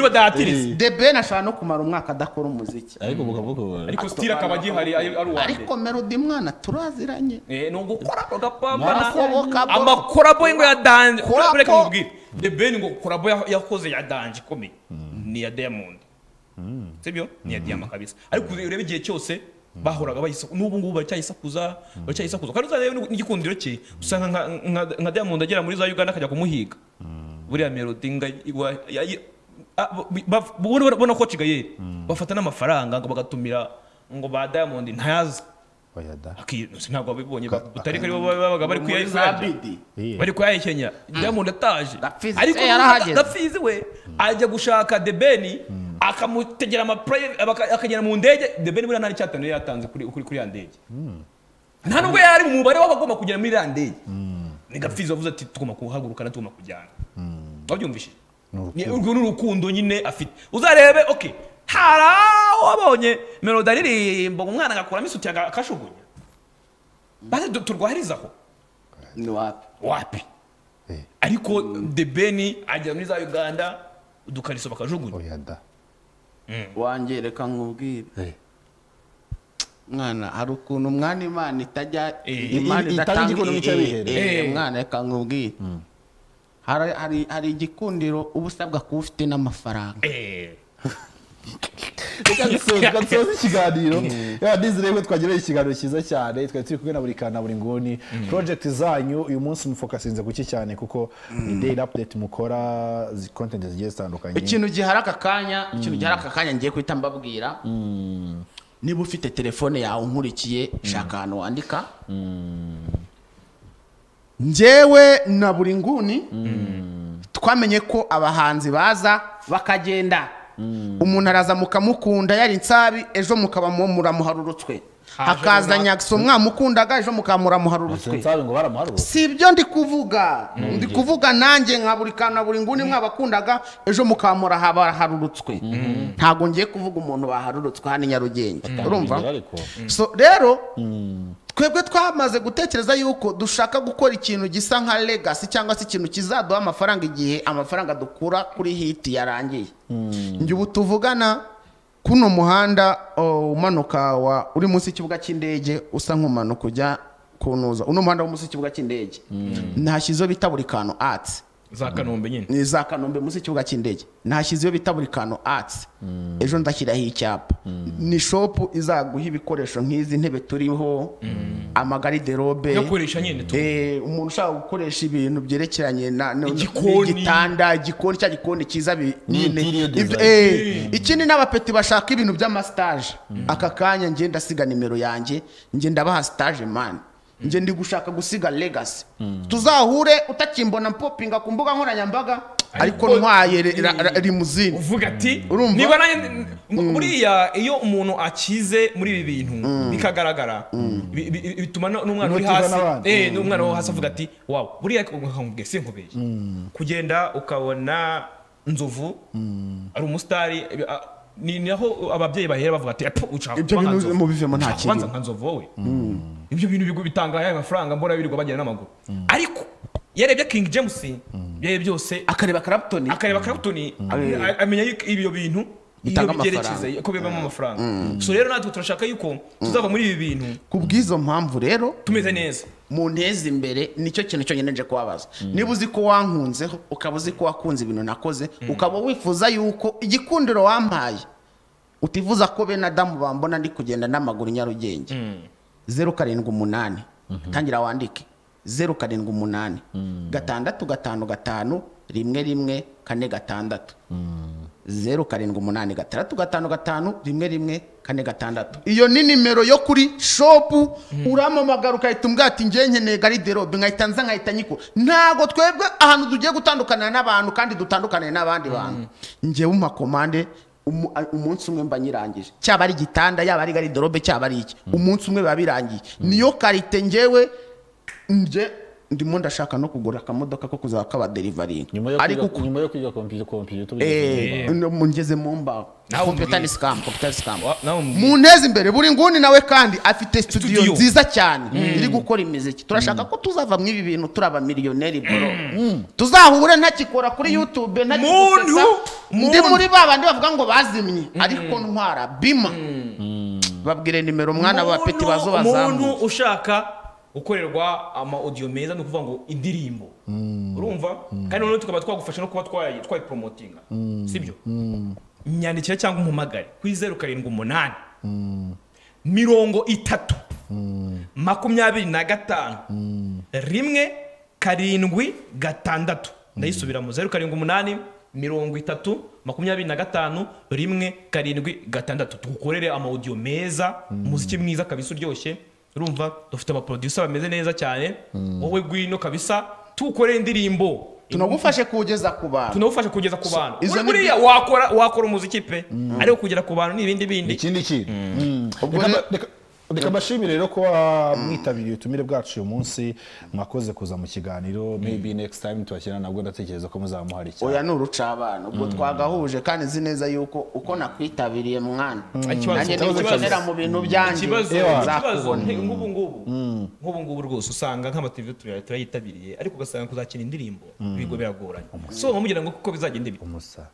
badahatiriza The Ben ashaka no kumara umwaka adakora umuziki ariko style akaba gihari ari uwa ariko Melody mwana turaziranye no gukora agapambana amakorabo ngo yadanje ureka mubwire The Ben ngo korabo yakoze yadanje komeye ni ya Diamond sibyo ni ya Diamond kabisa ariko urebe igihe cyose bahoraga n'ubu ngubu bacyayisakuza kandi uzarebe n'igikundiro cye usanga nka Diamond agera muri za Uganda akajya kumuhiga buriya Melody bona ko Kigaye bafata n'amafaranga ngo bagatumira ngo ba Diamond ntayazi ntabwo babibonye utari ko babaga bari kuyayikenya Diamond ataje ariko Dafizi we ajya gushaka The Ben akamutegera akagera mu ndege The Ben buriya nta n'icyatanu yatanze kuri ya ndege nta nubwo yari mu mubare w'abagomba kugera muri ya ndege ni Dafizi wavuze ati tugomba kuhagurukana tugomba kujyana wabyumvishije urwo n'urukundo nyine afite uzarebe okay haraho wabonye Melody aririmba umwana agakuramo isuti akashugunya base turwahirizaho ni wapi ariko The Ben ajya muri za Uganda udukariso bakajugunya wanjye reka nkubwire mwana hari ukuntu umwana Imana itajya Imana idatanga mwana reka nkubwire hari igikundiro ubusabwa kuba ufite n'amafaranga Gasoza ikiganiro nizere ko twagereye ikiganiro cyiza cyane twari turi kumwe na buri kana buri nguni project zanyu uyu munsi mufokasinze kuki cyane kuko ni daily update mukora content zigiye zitandukanye ikintu gihara aka kanya ngiye kwita mbabwira niba ufite telefone yawe nkurikiye shaka hano wandika njyewe na buri nguni twamenye ko abahanzi baza bakagenda umuntu araza mukamukunda yari insabi ejo mukaba muramuharurutswe hakaza Nyakso mwamukundaga ejo mukamuramuharurutswe si ibyo ndi kuvuga nanjye nka buri kana buri nguni mwabakundaga ejo mukamura habaharurutswe ntago ngiye kuvuga umuntu baharurutswe hano Nyarugenge urumva so rero twebwe twamaze gutekereza yuko dushaka gukora ikintu gisa nka legacy cyangwa se ikintu kizaduha amafaranga igihe amafaranga dukura kuri hit yarangiye njye ubu tuvugana kuno muhanda umanuka uri munsi y'ikibuga cy'indege usa nk'umanuka ujya kunuza uno muhanda wo munsi y'ikibuga cy'indege ntashyizeho bita buri kantu arts za Kanombe nyine ni za Kanombe munsi y'ikibuga cy'indege ntashyizeho bita buri kantu arts ejo ndashyiraho icyapa ni shop izaguha ibikoresho nk'izi ntebe turiho amagariderobe yo gukoresha nyine umuntu ushaka gukoresha ibintu byerekeranye n'igitanda igikoni cya gikoni cyiza nyine ikindi n'abapeti bashaka ibintu by'amastage aka kanya ngiye ndasiga nimero yanjye ngiye ndabaha stage man ngiye ndi gushaka gusiga legacy tuzahure utakimbona mpopinga ku mbuga nkoranyambaga ariko ntwaye rimuzini uvuga ati niba buriya iyo umuntu akize muri ibi bintu bikagaragara bituma n'umwana uri hasi n'umwana wo hasi avuga ati wow buriya nkubwiye sinkubeye kugenda ukabona Nzovu ari umusitari ni naho ababyeyi bahera bavuga ati ushaka ibyo bintu mu bivemo nta kintu nka Nzovu wowe ibyo bintu bitanga aya mafaranga mbona birirwa bagenda n'amaguru ariko yarebye King James byose akareba Clapton amenya ibyo bintu bitanga amafaranga ko bibamo amafaranga so rero natwe turashaka yuko tuzava muri ibi bintu kubwizo mpamvu rero tumeze neza mu nteze imbere nicyo kintu cyonyine nje kubabaza niba uzi ko wankunzeho ukaba uzi ko wakunze ibintu nakoze ukaba wifuza yuko igikundiro wampaye utifuza ko bene Adamu bambona ndi kugenda n'amaguru Nyarugenge 078 tangira wandike 078 655 1 4 078 iyo ni nimero yo kuri shop uramamagara ukahita umbwira ati ngiye nkeneye garderobe nkahita nza nkahita nyiko ntago twebwe ahantu tugiye gutandukana n'abantu kandi dutandukane n'abandi bantu ngiye umpa komande umunsi umwe mba nyirangije cyaba ari gitanda yaba ari garderobe cyaba ari iki umunsi umwe babirangiye niyo karite ngewe nje ndimo ndashaka no kugura akamodoka ko kuzaba kaba delivery ariko nyuma yo kwiga computer ngeze mu mbaho computer scam mu nteze imbere buri nguni nawe kandi afite studio nziza cyane iri gukora imiziki turashaka ko tuzava mu ibi bintu turaba millionaire bro tuzahure ntakikora kuri YouTube ntakigusesa ndi muri babandi bavuga ngo bazimye ariko ntwara bima babwire nimero mwana wa peti bazo bazamu umuntu ushaka ukorerwa ama audio meza no kuvuga ngo indirimbo urumva kandi none tukaba twagufasha no kuba twayi promotinga sibyo nyandikira cyangwa umpamagare kuri 078 30 25 1 ndayisubira mu 078 30 25 1 7 tugukorere ama audio meza umuziki mwiza kabisa uryoshye urumva dufite aba producer bameze neza cyane wowe gwino kabisa tukore indirimbo tunagufashe kugeza ku bantu buriya wakora umuziki pe ariko kugera ku bantu n'ibindi bindi ikindi reka bashimire rero ko mwitabiriye utumire bwacu uyu munsi mwakoze kuza mu kiganiro maybe next time twakira nabwo ndatekereza ko muzamuhari cyane oya n'urucabana ubwo twagahuje kandi nzi neza yuko uko nakwitabiriye mwana nanjye nibonera mu bintu byanje nk'ubu rwose usanga nk'amativi turayitabiriye ariko ugasanga kuzakina indirimbo bigo biragoranye so mugira ngo kuko bizagende bite umusa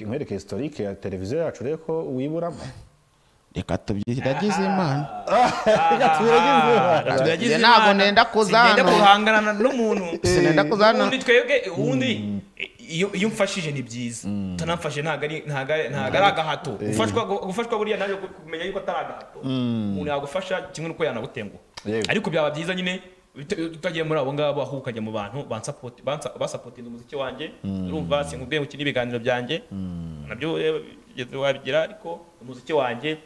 nkwereke historique ya televiziyo yacu rero ko wiburamo reka tubyiragize Imana ntabwo nenda kuhangana n'umuntu sinenda kuzana undi twebwe ubundi iyo umfashije ni byiza utanamfashe ntago ari agahato gufashwa buriya naje kumenya yuko atari agahato umuntu yagufasha kimwe nuko yanagutenguha ariko byaba byiza nyine utagiye muri abo ngabo aho ukajya mu bantu basapotinga umuziki wanjye urumva sinkubwiye gukina ibiganiro byanjye nabyo wabigira ariko umuziki wanjye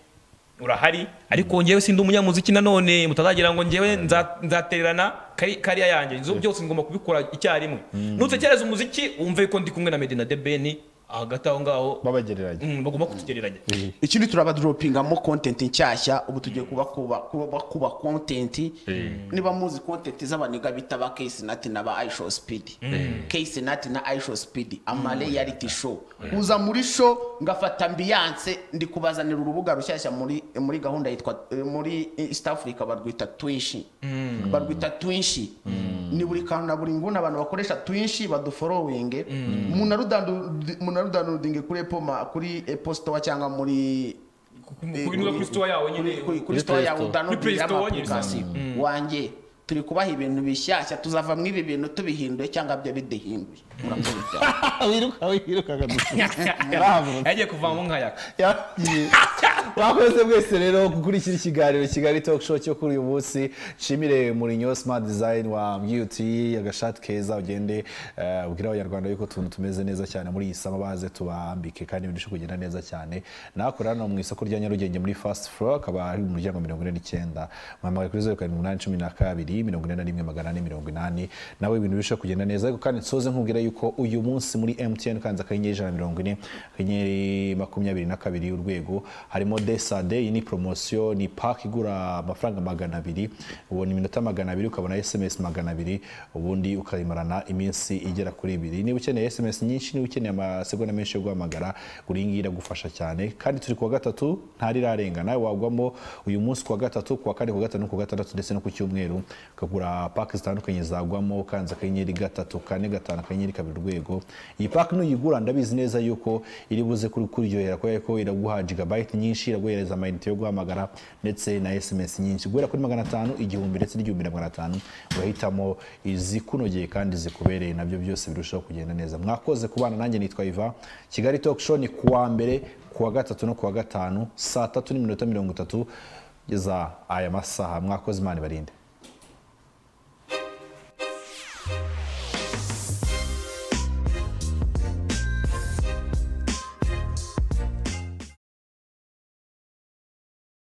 urahari ariko ngewe sindi umunyamuziki nanone mutazagira ngo ngewe nzatererana kariya yanjye izo byose ngomba kubikora icyarimwe nutekereza umuziki wumve ko ndi kumwe na Medina Debeni hagati aho ngaho babagereranya bagomba kutugereranya ikindi turabadropingamo content nshyashya ubu tugiye kuba content niba muzi content z'abaniga bita ba Case Nat na ba iShow Speed Case Nat na iShow Speed ama reality show uza muri show ngafata ambiance ndi kubazanira urubuga rushyashya muri gahunda yitwa muri East Africa barwita Twinshi ni buri kantu na buri nguna abantu bakoresha Twinshi badufollowing munarudandinge kuri Apple Store cyangwa muri kuri store yawe nyine kuri store yawe udanodinga application wanjye turi kubaha ibintu bishyashya tuzava mu ibi bintu tubihinduye cyangwa byo bidehinduye wiruka yagiye kuvamo nkayaka bakoze mwese rero gukurikira ikiganiro Kigali Talk Show cyo kuri uyu munsi nshimire Mourinho Smart Design wa Beauty agashati keza ugende ubwira abanyarwanda yuko tuntu tumeze neza cyane muri iyi sama baze tubambike kandi bindushe kugenda neza cyane nakora no mu isoko rya Nyarugenge muri Fast Floor akaba ari mu muryango 49 mwamaye kuri 0812 nawe ibintu bishe kugenda neza ariko kandi nsoze nkubwira yuko uyu munsi muri MTN kanza kanyeje 140 kanyenyeri 22 urwego harimo Desade iyi ni promotion ni pack igura amafaranga 200 ubona iminota 200 ukabona SMS 200 ubundi ukarimarana iminsi igera kuri 2 niba ukeneye SMS nyinshi niba ukeneye amasegonda menshi yo guhamagara guringira gufasha cyane kandi turi kuwa gatatu ntari rarenga nawe wagwamo uyu munsi kuwa gatatu kuwa kane kuwa gatanu kuwa gatandatu ndetse no ku cyumweru ukagura pake zitandukanye zagwamo ukanze akanyenyeri 345 urwego. Iyi pake nuyigura ndabizi neza yuko iri buze kuryohera ko iraguha gigabyte nyinshi, iraguhereza amayinite yo guhamagara ndetse na SMS nyinshi. Guhera kuri 500, 1000 ndetse n'1500 urahitamo izikunogeye kandi zikubereye, nabyo byose birushaho kugenda neza. Mwakoze kubana nanjye, nitwa Iva. Kigali Talk Show ni kuwa mbere, kuwa gatatu no kuwa gatanu saa 3:30 geza aya masaha. Mwakoze, Imana ibarinde.